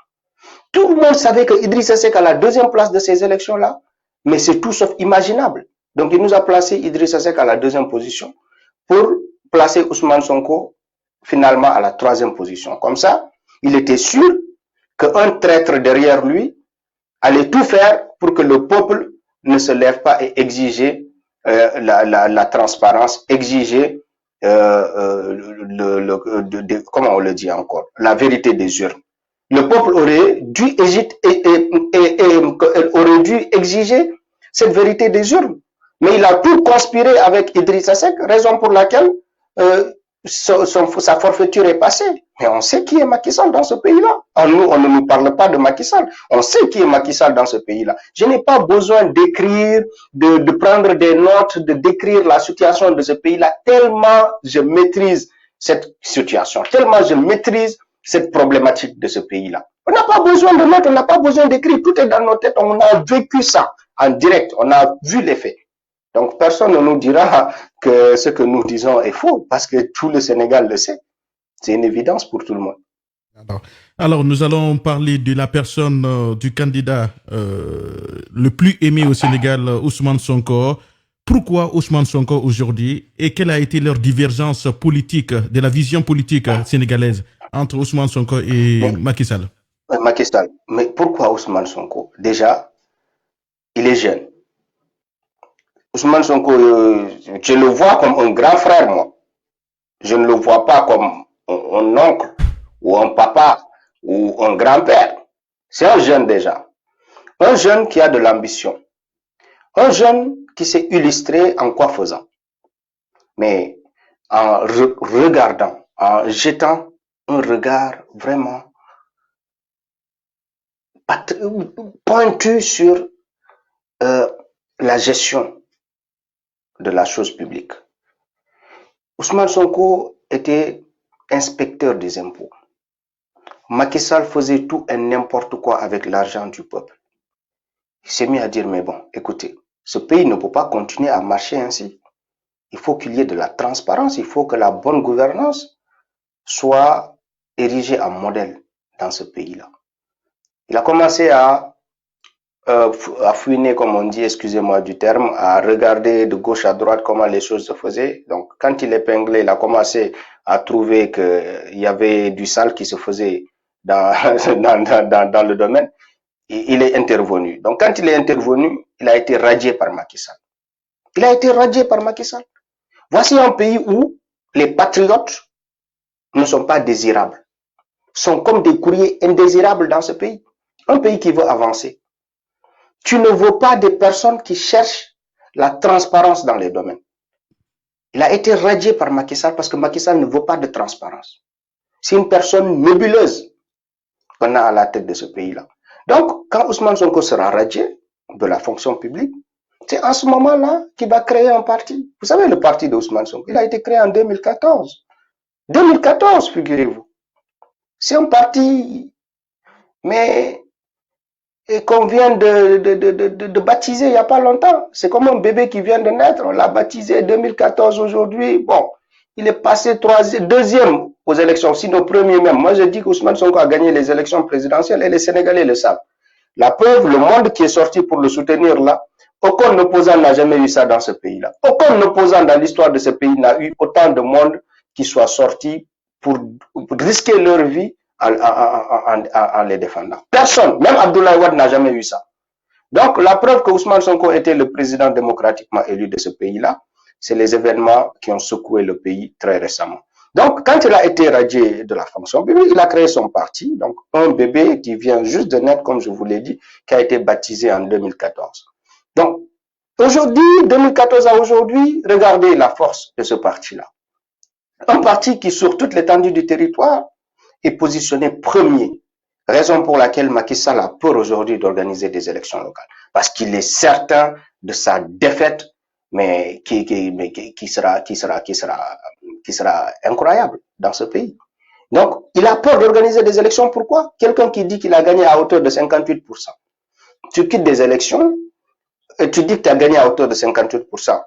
Tout le monde savait que Idrissa Seck a la deuxième place de ces élections-là, mais c'est tout sauf imaginable. Donc il nous a placé Idrissa Seck à la deuxième position pour placer Ousmane Sonko finalement à la troisième position. Comme ça, il était sûr qu'un traître derrière lui allait tout faire pour que le peuple ne se lève pas et exiger la transparence, exiger comment on le dit encore, la vérité des urnes. Le peuple aurait dû exiger cette vérité des urnes. Mais il a tout conspiré avec Idrissa Seck, raison pour laquelle sa forfaiture est passée. Mais on sait qui est Macky Sall dans ce pays-là. Nous, on ne nous parle pas de Macky Sall. On sait qui est Macky Sall dans ce pays-là. Je n'ai pas besoin d'écrire, de prendre des notes, de décrire la situation de ce pays-là, tellement je maîtrise cette situation, tellement je maîtrise cette problématique de ce pays-là. On n'a pas besoin de notes, on n'a pas besoin d'écrire. Tout est dans nos têtes. On a vécu ça en direct. On a vu les faits. Donc, personne ne nous dira que ce que nous disons est faux, parce que tout le Sénégal le sait. C'est une évidence pour tout le monde. Alors, nous allons parler de la personne du candidat le plus aimé au Sénégal, Ousmane Sonko. Pourquoi Ousmane Sonko aujourd'hui et quelle a été leur divergence politique, de la vision politique sénégalaise entre Ousmane Sonko et Macky Sall? Macky Sall, mais pourquoi Ousmane Sonko? Déjà, il est jeune. Ousmane Sonko, je le vois comme un grand frère, moi. Je ne le vois pas comme un oncle ou un papa ou un grand-père. C'est un jeune déjà. Un jeune qui a de l'ambition. Un jeune qui s'est illustré en quoi faisant. Mais en regardant, en jetant un regard vraiment pointu sur la gestion de la chose publique. Ousmane Sonko était inspecteur des impôts. Macky Sall faisait tout et n'importe quoi avec l'argent du peuple. Il s'est mis à dire, mais bon, écoutez, ce pays ne peut pas continuer à marcher ainsi. Il faut qu'il y ait de la transparence, il faut que la bonne gouvernance soit érigée en modèle dans ce pays-là. Il a commencé à fouiner, comme on dit, excusez-moi du terme, à regarder de gauche à droite comment les choses se faisaient. Donc, quand il épinglait, il a commencé à trouver qu'il y avait du sale qui se faisait dans le domaine. Et il est intervenu. Donc, quand il est intervenu, il a été radié par Macky Sall. Il a été radié par Macky Sall. Voici un pays où les patriotes ne sont pas désirables, sont comme des courriers indésirables dans ce pays. Un pays qui veut avancer. Tu ne veux pas des personnes qui cherchent la transparence dans les domaines. Il a été radié par Macky Sall parce que Macky Sall ne veut pas de transparence. C'est une personne nébuleuse qu'on a à la tête de ce pays-là. Donc, quand Ousmane Sonko sera radié de la fonction publique, c'est en ce moment-là qu'il va créer un parti. Vous savez, le parti d'Ousmane Sonko, il a été créé en 2014. 2014, figurez-vous. C'est un parti, mais qu'on vient de baptiser il n'y a pas longtemps. C'est comme un bébé qui vient de naître. On l'a baptisé 2014 aujourd'hui. Bon, il est passé deuxième aux élections, sinon premier même. Moi, je dis qu'Ousmane Sonko a gagné les élections présidentielles et les Sénégalais le savent. La preuve, le monde qui est sorti pour le soutenir là, aucun opposant n'a jamais eu ça dans ce pays-là. Aucun opposant dans l'histoire de ce pays n'a eu autant de monde qui soit sorti pour risquer leur vie en les défendant. Personne, même Abdoulaye Wade n'a jamais eu ça. Donc, la preuve que Ousmane Sonko était le président démocratiquement élu de ce pays-là, c'est les événements qui ont secoué le pays très récemment. Donc, quand il a été radié de la fonction publique, il a créé son parti, donc un bébé qui vient juste de naître, comme je vous l'ai dit, qui a été baptisé en 2014. Donc, aujourd'hui, 2014 à aujourd'hui, regardez la force de ce parti-là. Un parti qui, sur toute l'étendue du territoire, est positionné premier. Raison pour laquelle Macky Sall a peur aujourd'hui d'organiser des élections locales. Parce qu'il est certain de sa défaite, mais qui sera incroyable dans ce pays. Donc, il a peur d'organiser des élections. Pourquoi? Quelqu'un qui dit qu'il a gagné à hauteur de 58%. Tu quittes des élections et tu dis que tu as gagné à hauteur de 58%.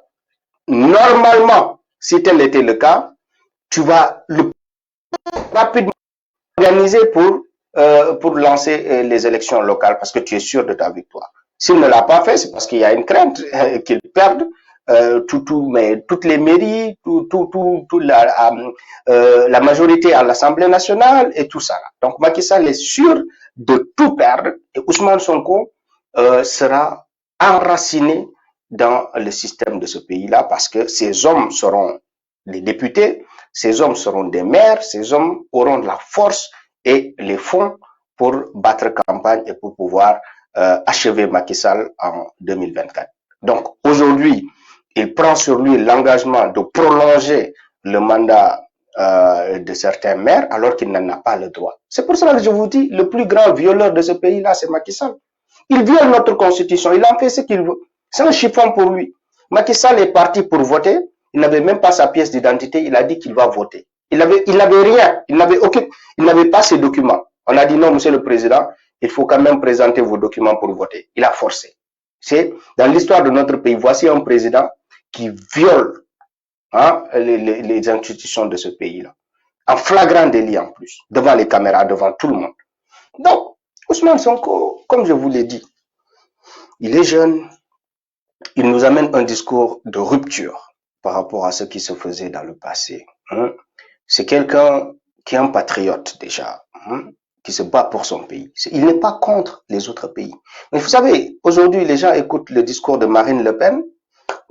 Normalement, si tel était le cas, tu vas le rapidement organiser pour lancer les élections locales parce que tu es sûr de ta victoire. S'il ne l'a pas fait, c'est parce qu'il y a une crainte qu'il perde mais toutes les mairies, la majorité à l'Assemblée nationale et tout ça. Donc Macky Sall est sûr de tout perdre et Ousmane Sonko sera enraciné dans le système de ce pays-là parce que ces hommes seront des députés, ces hommes seront des maires, ces hommes auront de la force et les fonds pour battre campagne et pour pouvoir achever Macky Sall en 2024. Donc aujourd'hui, il prend sur lui l'engagement de prolonger le mandat de certains maires alors qu'il n'en a pas le droit. C'est pour cela que je vous dis, le plus grand violeur de ce pays-là, c'est Macky Sall. Il viole notre constitution, il en fait ce qu'il veut. C'est un chiffon pour lui. Macky Sall est parti pour voter, il n'avait même pas sa pièce d'identité, il a dit qu'il va voter. Il n'avait rien, il n'avait pas ses documents. On a dit non, monsieur le président, il faut quand même présenter vos documents pour voter. Il a forcé. C'est dans l'histoire de notre pays, voici un président qui viole les institutions de ce pays-là, en flagrant délit en plus, devant les caméras, devant tout le monde. Donc, Ousmane Sonko, comme je vous l'ai dit, il est jeune, il nous amène un discours de rupture par rapport à ce qui se faisait dans le passé. C'est quelqu'un qui est un patriote déjà, qui se bat pour son pays. Il n'est pas contre les autres pays. Mais vous savez, aujourd'hui, les gens écoutent le discours de Marine Le Pen.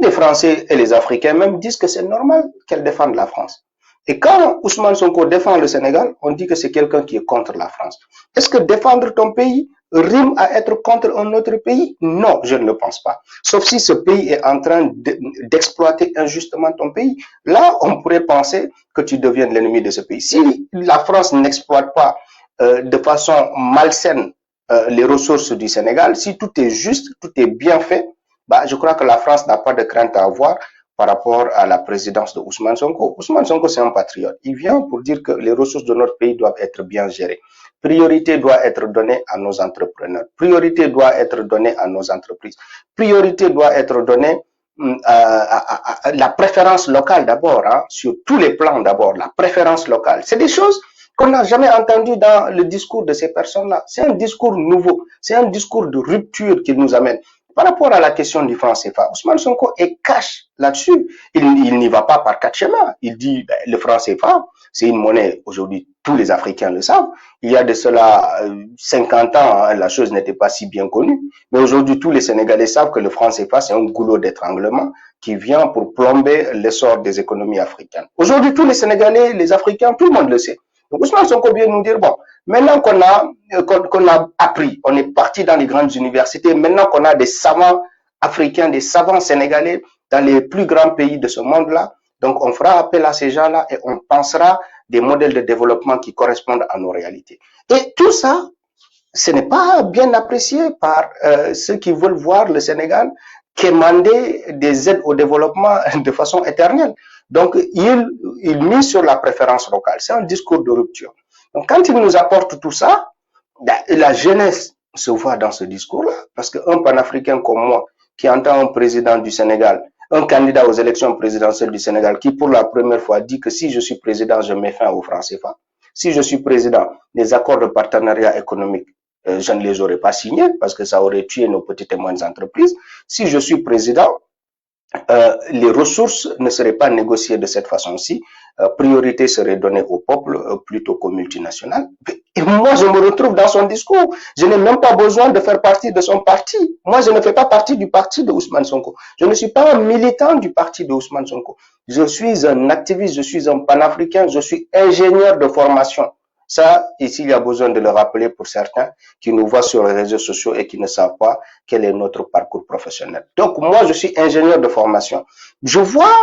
Les Français et les Africains même disent que c'est normal qu'elle défende la France. Et quand Ousmane Sonko défend le Sénégal, on dit que c'est quelqu'un qui est contre la France. Est-ce que défendre ton pays rime à être contre un autre pays? Non, je ne le pense pas. Sauf si ce pays est en train d'exploiter injustement ton pays. Là, on pourrait penser que tu deviens l'ennemi de ce pays. Si la France n'exploite pas de façon malsaine les ressources du Sénégal, si tout est juste, tout est bien fait, je crois que la France n'a pas de crainte à avoir par rapport à la présidence de Ousmane Sonko. Ousmane Sonko, c'est un patriote. Il vient pour dire que les ressources de notre pays doivent être bien gérées. Priorité doit être donnée à nos entrepreneurs. Priorité doit être donnée à nos entreprises. Priorité doit être donnée à la préférence locale d'abord, sur tous les plans d'abord, la préférence locale. C'est des choses qu'on n'a jamais entendues dans le discours de ces personnes-là. C'est un discours nouveau, c'est un discours de rupture qu'il nous amène. Par rapport à la question du franc CFA, Ousmane Sonko est cash là-dessus. Il n'y va pas par quatre chemins. Il dit le franc CFA, c'est une monnaie, aujourd'hui, tous les Africains le savent. Il y a de cela 50 ans, la chose n'était pas si bien connue. Mais aujourd'hui, tous les Sénégalais savent que le franc CFA, c'est un goulot d'étranglement qui vient pour plomber l'essor des économies africaines. Aujourd'hui, tous les Sénégalais, les Africains, tout le monde le sait. Donc Ousmane Sonko vient nous dire, bon, maintenant qu'on a appris, on est parti dans les grandes universités, maintenant qu'on a des savants africains, des savants sénégalais dans les plus grands pays de ce monde-là, donc on fera appel à ces gens-là et on pensera des modèles de développement qui correspondent à nos réalités. Et tout ça, ce n'est pas bien apprécié par ceux qui veulent voir le Sénégal quémander des aides au développement de façon éternelle. Donc, il mise sur la préférence locale. C'est un discours de rupture. Donc, quand il nous apporte tout ça, la jeunesse se voit dans ce discours-là, parce qu'un panafricain comme moi, qui entend un président du Sénégal, un candidat aux élections présidentielles du Sénégal, qui pour la première fois dit que si je suis président, je mets fin au franc CFA. Si je suis président, les accords de partenariat économique, je ne les aurais pas signés parce que ça aurait tué nos petites et moyennes entreprises. Si je suis président, les ressources ne seraient pas négociées de cette façon-ci. Priorité serait donnée au peuple plutôt qu'aux multinationales. Et moi, je me retrouve dans son discours. Je n'ai même pas besoin de faire partie de son parti. Moi, je ne fais pas partie du parti de Ousmane Sonko. Je ne suis pas un militant du parti de Ousmane Sonko. Je suis un activiste, je suis un panafricain, je suis ingénieur de formation. Ça, ici, il y a besoin de le rappeler pour certains qui nous voient sur les réseaux sociaux et qui ne savent pas quel est notre parcours professionnel. Donc, moi, je suis ingénieur de formation. Je vois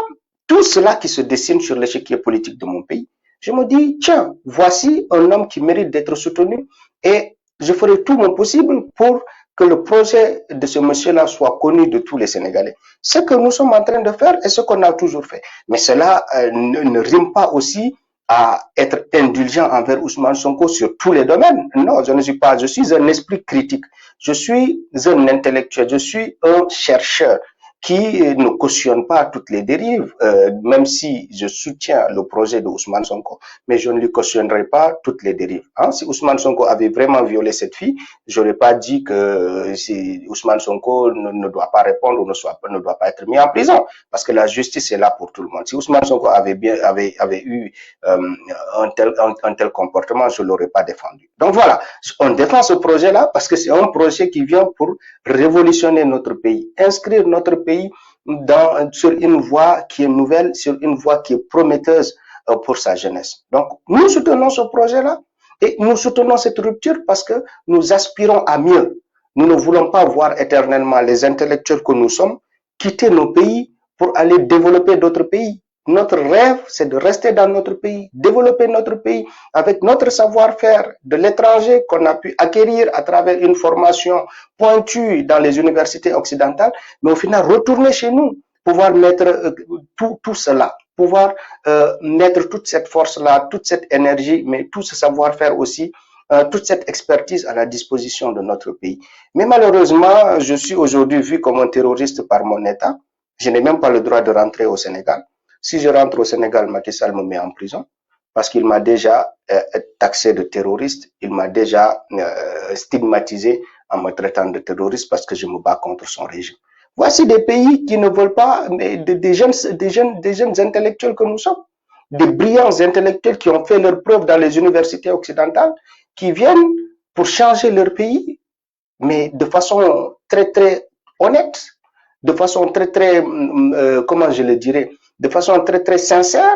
tout cela qui se dessine sur l'échiquier politique de mon pays. Je me dis, tiens, voici un homme qui mérite d'être soutenu et je ferai tout mon possible pour que le projet de ce monsieur-là soit connu de tous les Sénégalais. Ce que nous sommes en train de faire et ce qu'on a toujours fait. Mais cela ne rime pas aussi à être indulgent envers Ousmane Sonko sur tous les domaines. Non, je ne suis pas. Je suis un esprit critique. Je suis un intellectuel. Je suis un chercheur qui ne cautionne pas toutes les dérives, même si je soutiens le projet de Ousmane Sonko, mais je ne lui cautionnerai pas toutes les dérives. Si Ousmane Sonko avait vraiment violé cette fille, je n'aurais pas dit que Ousmane Sonko ne doit pas répondre ou ne doit pas être mis en prison, parce que la justice est là pour tout le monde. Si Ousmane Sonko avait eu un tel comportement, je ne l'aurais pas défendu. Donc voilà, on défend ce projet-là parce que c'est un projet qui vient pour révolutionner notre pays, inscrire notre pays sur une voie qui est nouvelle, sur une voie qui est prometteuse pour sa jeunesse. Donc, nous soutenons ce projet-là et nous soutenons cette rupture parce que nous aspirons à mieux. Nous ne voulons pas voir éternellement les intellectuels que nous sommes quitter nos pays pour aller développer d'autres pays. Notre rêve, c'est de rester dans notre pays, développer notre pays avec notre savoir-faire de l'étranger qu'on a pu acquérir à travers une formation pointue dans les universités occidentales, mais au final retourner chez nous, pouvoir mettre tout cela, pouvoir mettre toute cette force-là, toute cette énergie, mais tout ce savoir-faire aussi, toute cette expertise à la disposition de notre pays. Mais malheureusement, je suis aujourd'hui vu comme un terroriste par mon État. Je n'ai même pas le droit de rentrer au Sénégal. Si je rentre au Sénégal, Macky Sall me met en prison parce qu'il m'a déjà taxé de terroriste, il m'a déjà stigmatisé en me traitant de terroriste parce que je me bats contre son régime. Voici des pays qui ne veulent pas, mais des jeunes intellectuels que nous sommes, des brillants intellectuels qui ont fait leurs preuves dans les universités occidentales, qui viennent pour changer leur pays, mais de façon très, très honnête, de façon très, très, comment je le dirais, de façon très, très sincère,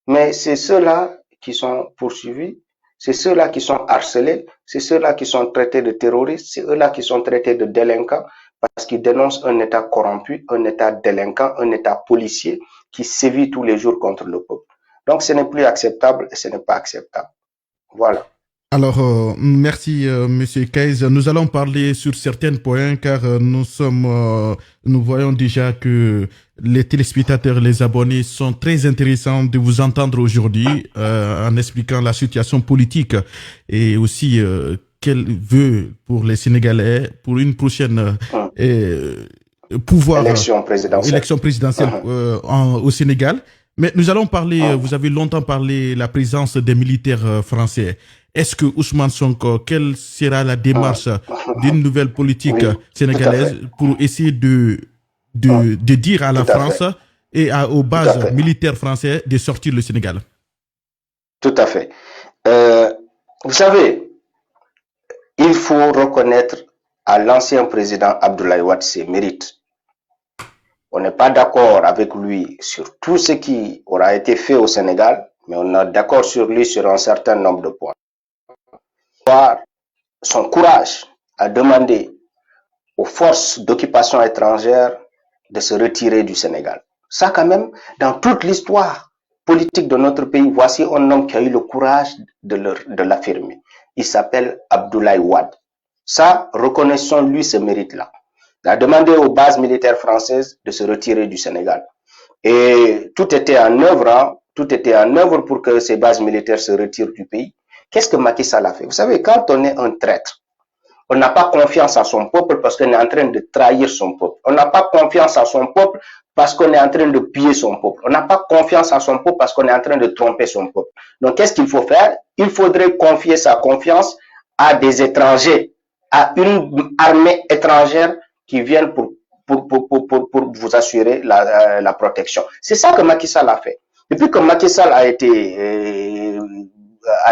mais c'est ceux-là qui sont poursuivis, c'est ceux-là qui sont harcelés, c'est ceux-là qui sont traités de terroristes, c'est eux-là qui sont traités de délinquants parce qu'ils dénoncent un État corrompu, un État délinquant, un État policier qui sévit tous les jours contre le peuple. Donc ce n'est plus acceptable et ce n'est pas acceptable. Voilà. Alors, merci, Monsieur Kays. Nous allons parler sur certains points car nous voyons déjà que les téléspectateurs, les abonnés sont très intéressants de vous entendre aujourd'hui en expliquant la situation politique et aussi quel veut pour les Sénégalais pour une prochaine élection présidentielle au Sénégal. Mais nous allons parler, vous avez longtemps parlé la présence des militaires français. Est-ce que Ousmane Sonko, quelle sera la démarche d'une nouvelle politique sénégalaise pour essayer de dire à la France et aux bases militaires françaises de sortir le Sénégal? Tout à fait. Vous savez, il faut reconnaître à l'ancien président Abdoulaye Wade ses mérites. On n'est pas d'accord avec lui sur tout ce qui aura été fait au Sénégal, mais on est d'accord sur lui sur un certain nombre de points. Son courage à demander aux forces d'occupation étrangère de se retirer du Sénégal. Ça, quand même, dans toute l'histoire politique de notre pays, voici un homme qui a eu le courage de l'affirmer. Il s'appelle Abdoulaye Wade. Ça, reconnaissons-lui ce mérite-là. Il a demandé aux bases militaires françaises de se retirer du Sénégal. Et tout était en œuvre, pour que ces bases militaires se retirent du pays. Qu'est-ce que Macky Sall a fait? Vous savez, quand on est un traître, on n'a pas confiance à son peuple parce qu'on est en train de trahir son peuple. On n'a pas confiance à son peuple parce qu'on est en train de piller son peuple. On n'a pas confiance à son peuple parce qu'on est en train de tromper son peuple. Donc, qu'est-ce qu'il faut faire? Il faudrait confier sa confiance à des étrangers, à une armée étrangère qui viennent pour vous assurer la protection. C'est ça que Macky Sall a fait. Depuis que Macky Sall a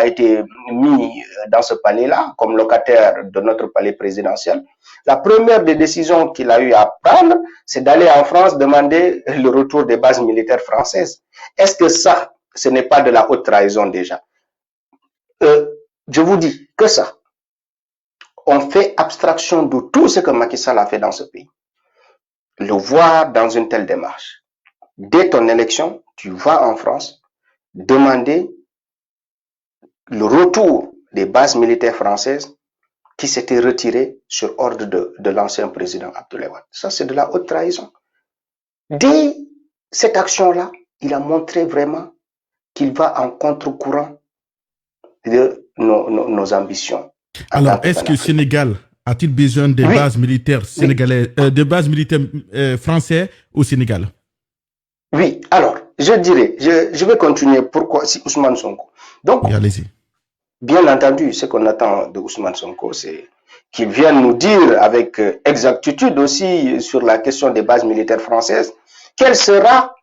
été mis dans ce palais-là, comme locataire de notre palais présidentiel, la première des décisions qu'il a eu à prendre, c'est d'aller en France demander le retour des bases militaires françaises. Est-ce que ça, ce n'est pas de la haute trahison déjà? Je vous dis que ça, on fait abstraction de tout ce que Macky Sall a fait dans ce pays. Le voir dans une telle démarche. Dès ton élection, tu vas en France demander le retour des bases militaires françaises qui s'étaient retirées sur ordre de l'ancien président Abdoulaye Wade. Ça, c'est de la haute trahison. Dès cette action-là, il a montré vraiment qu'il va en contre-courant de nos ambitions. Alors, est-ce que le Sénégal a-t-il besoin des bases militaires sénégalaises, des bases militaires françaises au Sénégal? Oui, alors, je dirais, je vais continuer. Pourquoi si Ousmane Sonko? Donc, oui, allez-y. Bien entendu, ce qu'on attend de Ousmane Sonko, c'est qu'il vienne nous dire avec exactitude aussi sur la question des bases militaires françaises, quelle sera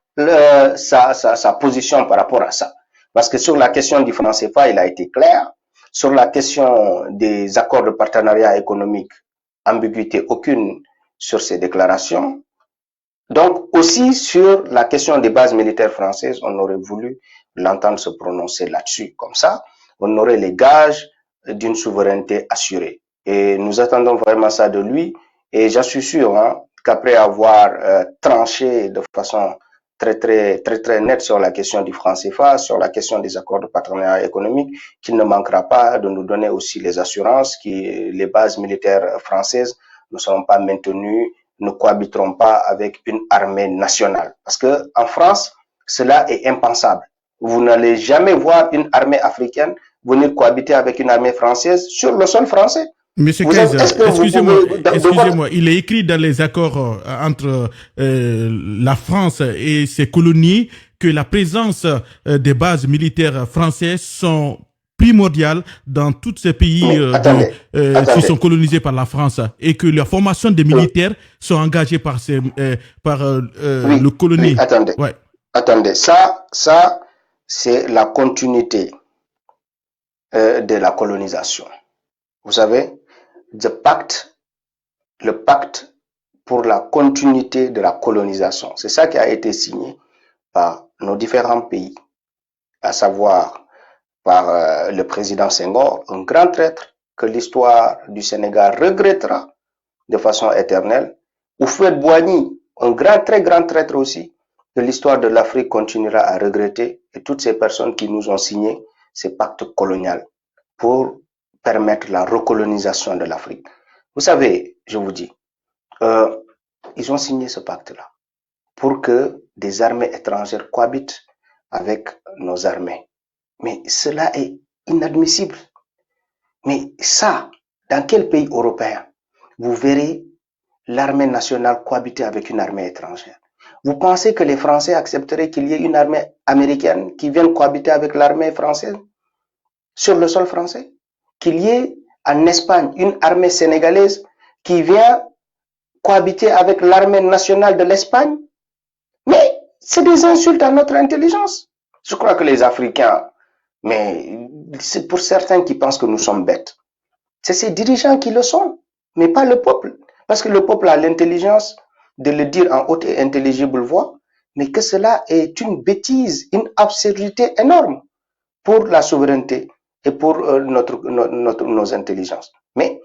sa position par rapport à ça. Parce que sur la question du franc CFA, il a été clair. Sur la question des accords de partenariat économique, ambiguïté aucune sur ces déclarations. Donc aussi sur la question des bases militaires françaises, on aurait voulu l'entendre se prononcer là-dessus. Comme ça, on aurait les gages d'une souveraineté assurée. Et nous attendons vraiment ça de lui. Et j'en suis sûr qu'après avoir tranché de façon très net sur la question du franc CFA, sur la question des accords de partenariat économique, qu'il ne manquera pas de nous donner aussi les assurances que les bases militaires françaises ne seront pas maintenues, ne cohabiteront pas avec une armée nationale. Parce que en France, cela est impensable. Vous n'allez jamais voir une armée africaine venir cohabiter avec une armée française sur le sol français. Monsieur Kaiser, excusez-moi, il est écrit dans les accords entre la France et ses colonies que la présence des bases militaires françaises sont primordiales dans tous ces pays qui sont colonisés par la France et que la formation des militaires sont engagés par, le colonie. Oui, attendez, ça c'est la continuité de la colonisation. Vous savez, le pacte pour la continuité de la colonisation, c'est ça qui a été signé par nos différents pays, à savoir par le président Senghor, un grand traître que l'histoire du Sénégal regrettera de façon éternelle, ou Houphouët-Boigny, un très grand traître aussi, que l'histoire de l'Afrique continuera à regretter, et toutes ces personnes qui nous ont signé ces pactes coloniaux pour permettre la recolonisation de l'Afrique. Vous savez, je vous dis, ils ont signé ce pacte-là pour que des armées étrangères cohabitent avec nos armées. Mais cela est inadmissible. Mais ça, dans quel pays européen vous verrez l'armée nationale cohabiter avec une armée étrangère? Vous pensez que les Français accepteraient qu'il y ait une armée américaine qui vienne cohabiter avec l'armée française sur le sol français? Qu'il y ait en Espagne une armée sénégalaise qui vient cohabiter avec l'armée nationale de l'Espagne? Mais c'est des insultes à notre intelligence. Je crois que les Africains, mais c'est pour certains qui pensent que nous sommes bêtes. C'est ces dirigeants qui le sont, mais pas le peuple. Parce que le peuple a l'intelligence de le dire en haute et intelligible voix, mais que cela est une bêtise, une absurdité énorme pour la souveraineté et pour nos intelligences. Mais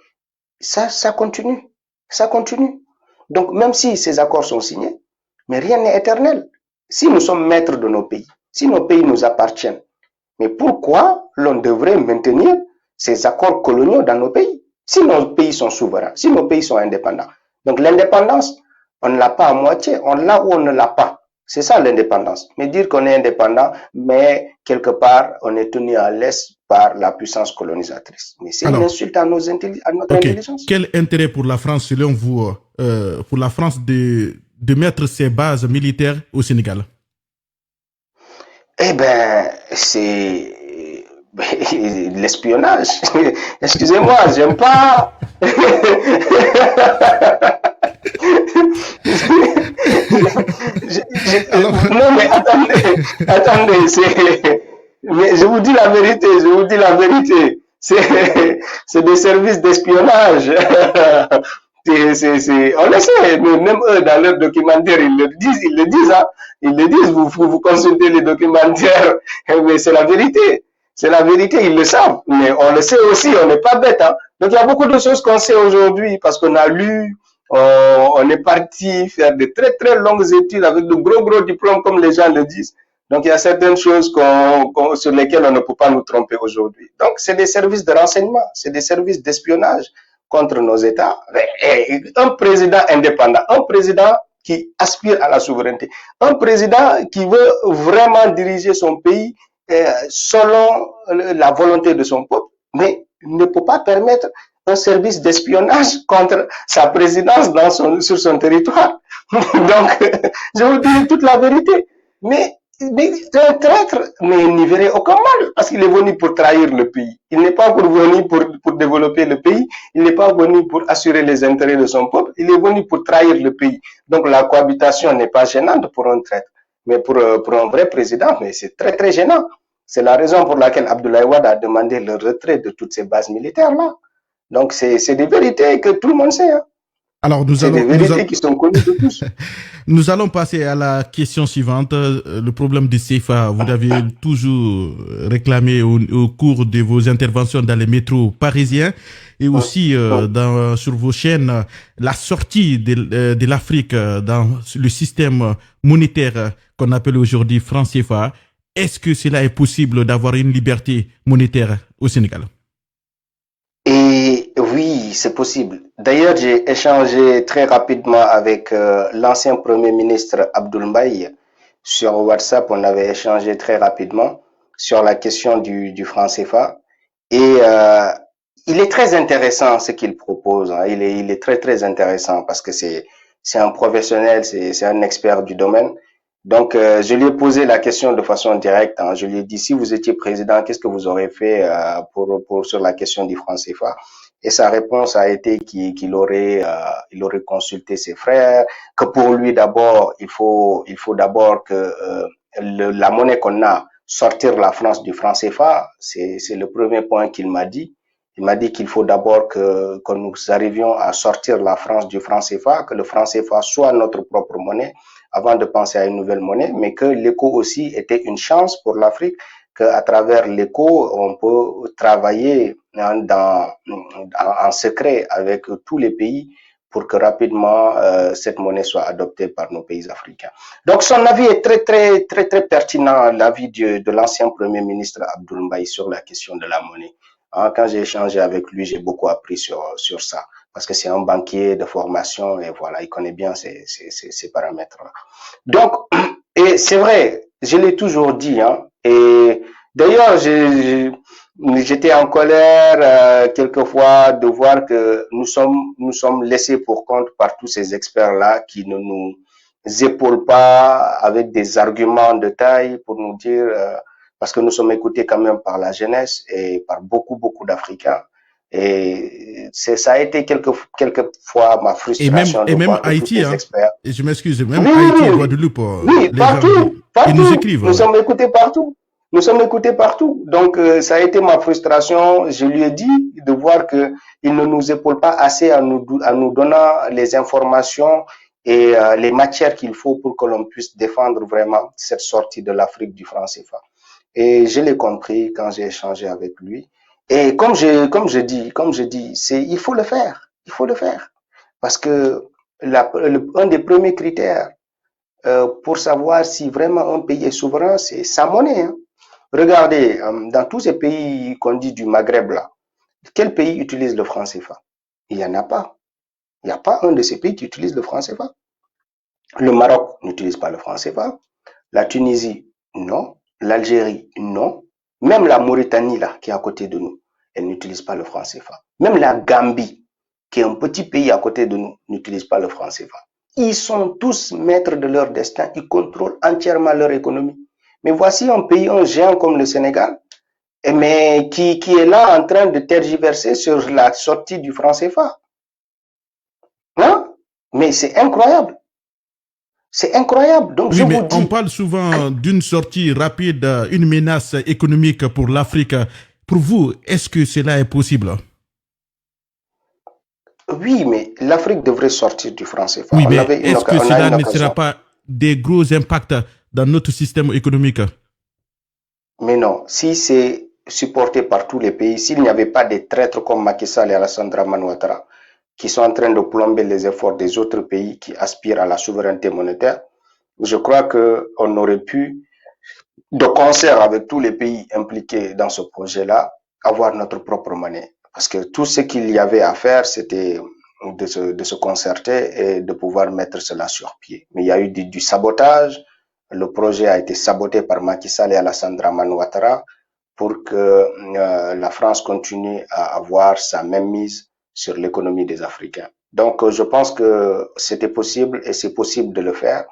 ça continue, ça continue. Donc même si ces accords sont signés, mais rien n'est éternel. Si nous sommes maîtres de nos pays, si nos pays nous appartiennent, mais pourquoi l'on devrait maintenir ces accords coloniaux dans nos pays? Si nos pays sont souverains, si nos pays sont indépendants. Donc l'indépendance, on ne l'a pas à moitié, on l'a ou on ne l'a pas. C'est ça l'indépendance. Mais dire qu'on est indépendant, mais quelque part, on est tenu à l'aise par la puissance colonisatrice. Mais c'est une insulte à notre intelligence. Quel intérêt pour la France, selon vous, pour la France de mettre ses bases militaires au Sénégal? Eh bien, c'est l'espionnage. Excusez-moi, j'aime pas. Non, mais attendez, mais je vous dis la vérité, c'est des services d'espionnage. On le sait, mais même eux, dans leur documentaire, ils le disent, hein. Ils le disent, vous consultez les documentaires, mais c'est la vérité. C'est la vérité, ils le savent. Mais on le sait aussi, on n'est pas bête, hein. Donc il y a beaucoup de choses qu'on sait aujourd'hui parce qu'on a lu, on est parti faire de très longues études avec de gros diplômes, comme les gens le disent. Donc il y a certaines choses sur lesquelles on ne peut pas nous tromper aujourd'hui. Donc c'est des services de renseignement, c'est des services d'espionnage contre nos États. Et un président indépendant, un président qui aspire à la souveraineté, un président qui veut vraiment diriger son pays selon la volonté de son peuple, mais ne peut pas permettre un service d'espionnage contre sa présidence sur son territoire. Donc, je vous dis toute la vérité. Mais un traître, mais il n'y verrait aucun mal, parce qu'il est venu pour trahir le pays. Il n'est pas venu pour développer le pays, il n'est pas venu pour assurer les intérêts de son peuple, il est venu pour trahir le pays. Donc la cohabitation n'est pas gênante pour un traître, mais pour un vrai président, mais c'est très gênant. C'est la raison pour laquelle Abdoulaye Wade a demandé le retrait de toutes ces bases militaires-là. Donc c'est des vérités que tout le monde sait. Hein. Alors, C'est des vérités qui sont connues de tous. nous allons passer à la question suivante. Le problème du CFA, vous l'avez toujours réclamé au cours de vos interventions dans les métros parisiens et aussi sur vos chaînes, la sortie de l'Afrique dans le système monétaire qu'on appelle aujourd'hui franc CFA. Est-ce que cela est possible d'avoir une liberté monétaire au Sénégal? Et oui, c'est possible. D'ailleurs, j'ai échangé très rapidement avec l'ancien Premier ministre Abdoul Mbaye sur WhatsApp. On avait échangé très rapidement sur la question du franc CFA. Et il est très intéressant ce qu'il propose. Hein. Il est très, très intéressant parce que c'est un professionnel, c'est un expert du domaine. Donc, je lui ai posé la question de façon directe. Hein. Je lui ai dit, si vous étiez président, qu'est-ce que vous aurez fait sur la question du franc CFA? Et sa réponse a été qu'il aurait, il aurait consulté ses frères, que pour lui d'abord, il faut d'abord que la monnaie qu'on a, sortir la France du franc CFA, c'est le premier point qu'il m'a dit. Il m'a dit qu'il faut d'abord que nous arrivions à sortir la France du franc CFA, que le franc CFA soit notre propre monnaie avant de penser à une nouvelle monnaie, mais que l'éco aussi était une chance pour l'Afrique, qu'à travers l'éco, on peut travailler en secret avec tous les pays pour que rapidement cette monnaie soit adoptée par nos pays africains. Donc son avis est très très très très pertinent, l'avis de l'ancien Premier ministre Abdoul Mbaye sur la question de la monnaie. Hein, quand j'ai échangé avec lui, j'ai beaucoup appris sur ça parce que c'est un banquier de formation et voilà, il connaît bien ces paramètres-là. Donc, et c'est vrai, je l'ai toujours dit, hein, et d'ailleurs, j'étais en colère quelquefois de voir que nous sommes laissés pour compte par tous ces experts-là qui ne nous épaulent pas avec des arguments de taille pour nous dire, parce que nous sommes écoutés quand même par la jeunesse et par beaucoup d'Africains. Et ça a été quelquefois ma frustration de Et même voir que tous Haïti, ces hein, experts. et je m'excuse, Oui, même oui, Haïti et oui, oui. Guadeloupe, Oui, les gens, partout, ils nous partout. écrivent. Nous sommes écoutés partout. Nous sommes écoutés partout. Donc, ça a été ma frustration. Je lui ai dit de voir que il ne nous épaule pas assez en nous donnant les informations et les matières qu'il faut pour que l'on puisse défendre vraiment cette sortie de l'Afrique du franc CFA. Et je l'ai compris quand j'ai échangé avec lui. Et comme je dis, il faut le faire. Il faut le faire. Parce que un des premiers critères pour savoir si vraiment un pays est souverain, c'est sa monnaie. Hein. Regardez, dans tous ces pays qu'on dit du Maghreb, là, quel pays utilise le franc CFA? Il n'y en a pas. Il n'y a pas un de ces pays qui utilise le franc CFA. Le Maroc n'utilise pas le franc CFA. La Tunisie, non. L'Algérie, non. Même la Mauritanie, là, qui est à côté de nous, elle n'utilise pas le franc CFA. Même la Gambie, qui est un petit pays à côté de nous, n'utilise pas le franc CFA. Ils sont tous maîtres de leur destin, ils contrôlent entièrement leur économie. Mais voici un pays, un géant comme le Sénégal, mais qui est là en train de tergiverser sur la sortie du franc CFA. Hein? Mais c'est incroyable. C'est incroyable. Donc je Oui, vous mais on dis, parle souvent d'une sortie rapide, une menace économique pour l'Afrique. Pour vous, est-ce que cela est possible? oui, mais l'Afrique devrait sortir du franc CFA. Oui, mais est-ce que On a cela une ne sera occasion. pas des gros impacts dans notre système économique? Mais non, si c'est supporté par tous les pays, s'il n'y avait pas des traîtres comme Macky Sall et Alassane Dramane Ouattara, qui sont en train de plomber les efforts des autres pays qui aspirent à la souveraineté monétaire, je crois qu'on aurait pu, de concert avec tous les pays impliqués dans ce projet-là, avoir notre propre monnaie. Parce que tout ce qu'il y avait à faire, c'était de se concerter et de pouvoir mettre cela sur pied. Mais il y a eu du sabotage. Le projet a été saboté par Macky Sall et Alassane Dramane Ouattara pour que la France continue à avoir sa même mise sur l'économie des Africains. Donc, je pense que c'était possible et c'est possible de le faire.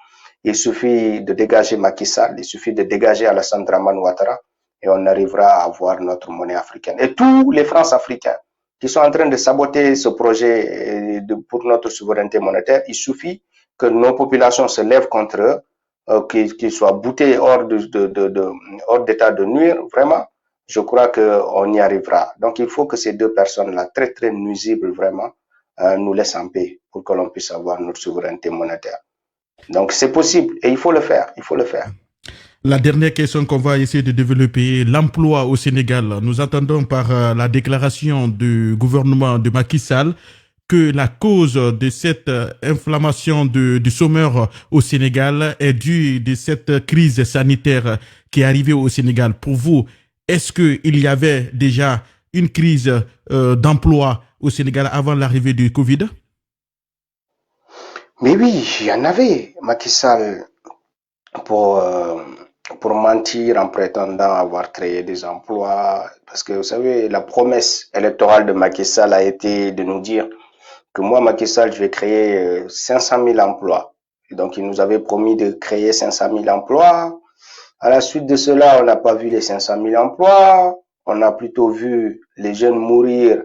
Il suffit de dégager Macky Sall, il suffit de dégager Alassane Dramane Ouattara et on arrivera à avoir notre monnaie africaine. Et tous les francs africains qui sont en train de saboter ce projet pour notre souveraineté monétaire, il suffit que nos populations se lèvent contre eux, qu'ils soient boutés hors d'état de nuire, vraiment. Je crois qu'on y arrivera. Donc, il faut que ces deux personnes-là, très, très nuisibles vraiment, nous laisse en paix pour que l'on puisse avoir notre souveraineté monétaire. Donc c'est possible et il faut le faire, il faut le faire. La dernière question qu'on va essayer de développer, l'emploi au Sénégal. Nous attendons par la déclaration du gouvernement de Macky Sall que la cause de cette inflammation du chômeur au Sénégal est due de cette crise sanitaire qui est arrivée au Sénégal. Pour vous, est-ce qu'il y avait déjà une crise d'emploi au Sénégal avant l'arrivée du Covid? Mais oui, il y en avait. Macky Sall, pour, euh, pour mentir en prétendant avoir créé des emplois, parce que vous savez, la promesse électorale de Macky Sall a été de nous dire que moi, Macky Sall, je vais créer 500 000 emplois. Et donc, il nous avait promis de créer 500 000 emplois. À la suite de cela, on n'a pas vu les 500 000 emplois. On a plutôt vu les jeunes mourir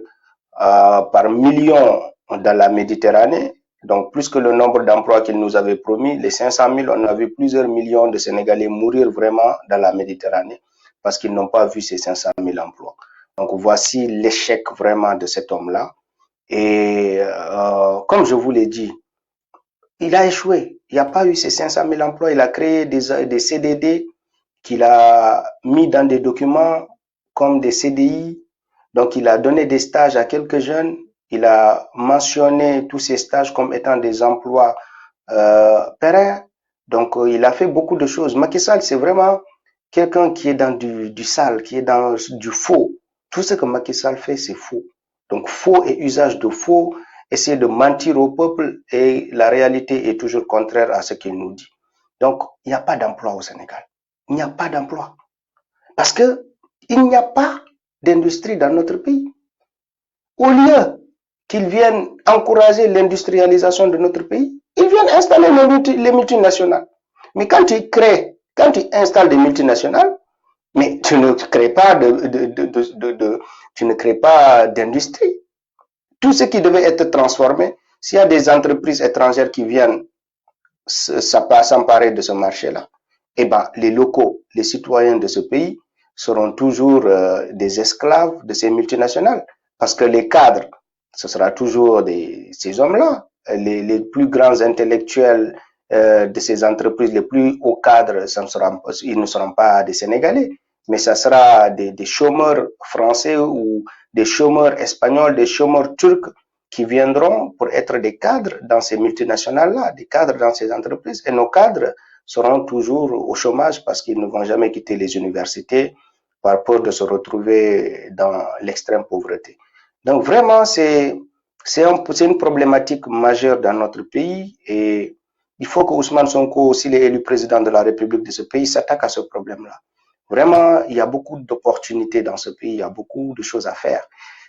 par millions dans la Méditerranée. Donc, plus que le nombre d'emplois qu'il nous avait promis, les 500 000, on a vu plusieurs millions de Sénégalais mourir vraiment dans la Méditerranée parce qu'ils n'ont pas vu ces 500 000 emplois. Donc, voici l'échec vraiment de cet homme-là. Et comme je vous l'ai dit, il a échoué. Il n'y a pas eu ces 500 000 emplois. Il a créé des CDD qu'il a mis dans des documents comme des CDI. Donc, il a donné des stages à quelques jeunes. Il a mentionné tous ces stages comme étant des emplois pérennes. Donc, il a fait beaucoup de choses. Macky Sall, c'est vraiment quelqu'un qui est dans du sale, qui est dans du faux. Tout ce que Macky Sall fait, c'est faux. Donc, faux et usage de faux, essayer de mentir au peuple et la réalité est toujours contraire à ce qu'il nous dit. Donc, il n'y a pas d'emploi au Sénégal. Il n'y a pas d'emploi. Parce que il n'y a pas d'industrie dans notre pays. Au lieu qu'ils viennent encourager l'industrialisation de notre pays, ils viennent installer les multinationales. Mais quand tu installes des multinationales, mais tu ne crées pas tu ne crées pas d'industrie. Tout ce qui devait être transformé, s'il y a des entreprises étrangères qui viennent s'emparer de ce marché-là, eh ben, les locaux, les citoyens de ce pays seront toujours des esclaves de ces multinationales. Parce que les cadres, ce sera toujours ces hommes-là. Les plus grands intellectuels de ces entreprises, les plus hauts cadres, ils ne seront pas des Sénégalais, mais ça sera des chômeurs français ou des chômeurs espagnols, des chômeurs turcs qui viendront pour être des cadres dans ces multinationales-là, des cadres dans ces entreprises. Et nos cadres seront toujours au chômage parce qu'ils ne vont jamais quitter les universités par peur de se retrouver dans l'extrême pauvreté. Donc vraiment, c'est une problématique majeure dans notre pays et il faut que Ousmane Sonko, s'il est élu président de la République de ce pays, s'attaque à ce problème-là. Vraiment, il y a beaucoup d'opportunités dans ce pays, il y a beaucoup de choses à faire.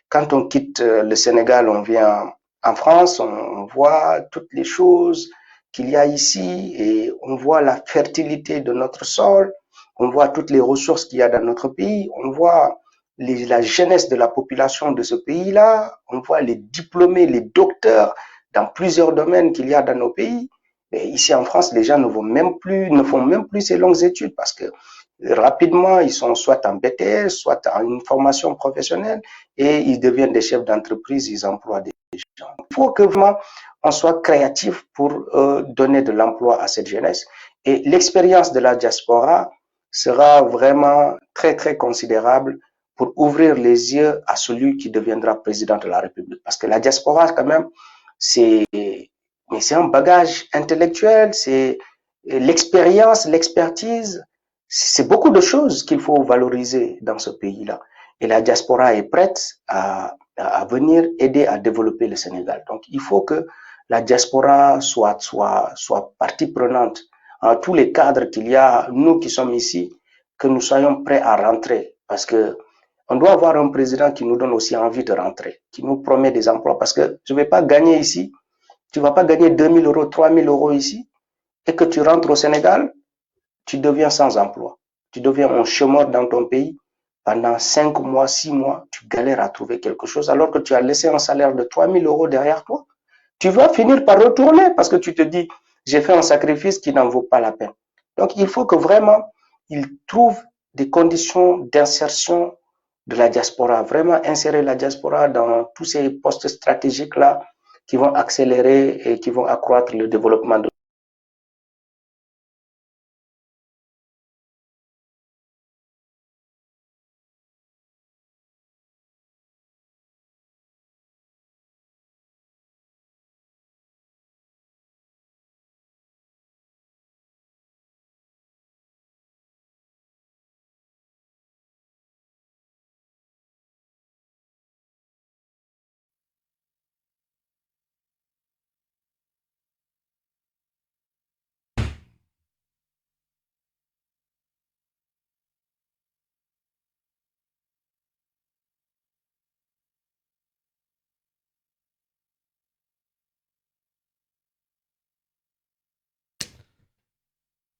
Quand on quitte le Sénégal, on vient en France, on voit toutes les choses qu'il y a ici et on voit la fertilité de notre sol, on voit toutes les ressources qu'il y a dans notre pays, on voit la jeunesse de la population de ce pays-là, on voit les diplômés, les docteurs dans plusieurs domaines qu'il y a dans nos pays. Mais ici en France, les gens ne font même plus ces longues études parce que rapidement, ils sont soit en BTS, soit en une formation professionnelle et ils deviennent des chefs d'entreprise, ils emploient des gens. Il faut que vraiment on soit créatif pour donner de l'emploi à cette jeunesse. Et l'expérience de la diaspora sera vraiment très, très considérable pour ouvrir les yeux à celui qui deviendra président de la République. Parce que la diaspora, quand même, c'est un bagage intellectuel, c'est l'expérience, l'expertise, c'est beaucoup de choses qu'il faut valoriser dans ce pays-là. Et la diaspora est prête à venir aider à développer le Sénégal. Donc, il faut que la diaspora soit partie prenante. En tous les cadres qu'il y a, nous qui sommes ici, que nous soyons prêts à rentrer. Parce que on doit avoir un président qui nous donne aussi envie de rentrer, qui nous promet des emplois. Parce que je ne vais pas gagner ici. Tu ne vas pas gagner 2 000 euros, 3 000 euros ici. Et que tu rentres au Sénégal, tu deviens sans emploi. Tu deviens un chômeur dans ton pays. Pendant 5 mois, 6 mois, tu galères à trouver quelque chose alors que tu as laissé un salaire de 3 000 euros derrière toi. Tu vas finir par retourner parce que tu te dis, j'ai fait un sacrifice qui n'en vaut pas la peine. Donc, il faut que vraiment, ils trouvent des conditions d'insertion de la diaspora, vraiment insérer la diaspora dans tous ces postes stratégiques-là qui vont accélérer et qui vont accroître le développement de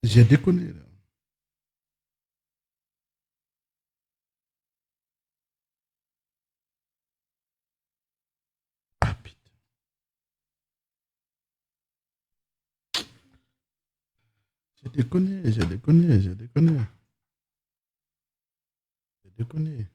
J'ai déconné. Là. Ah, putain. J'ai déconné. J'ai déconné.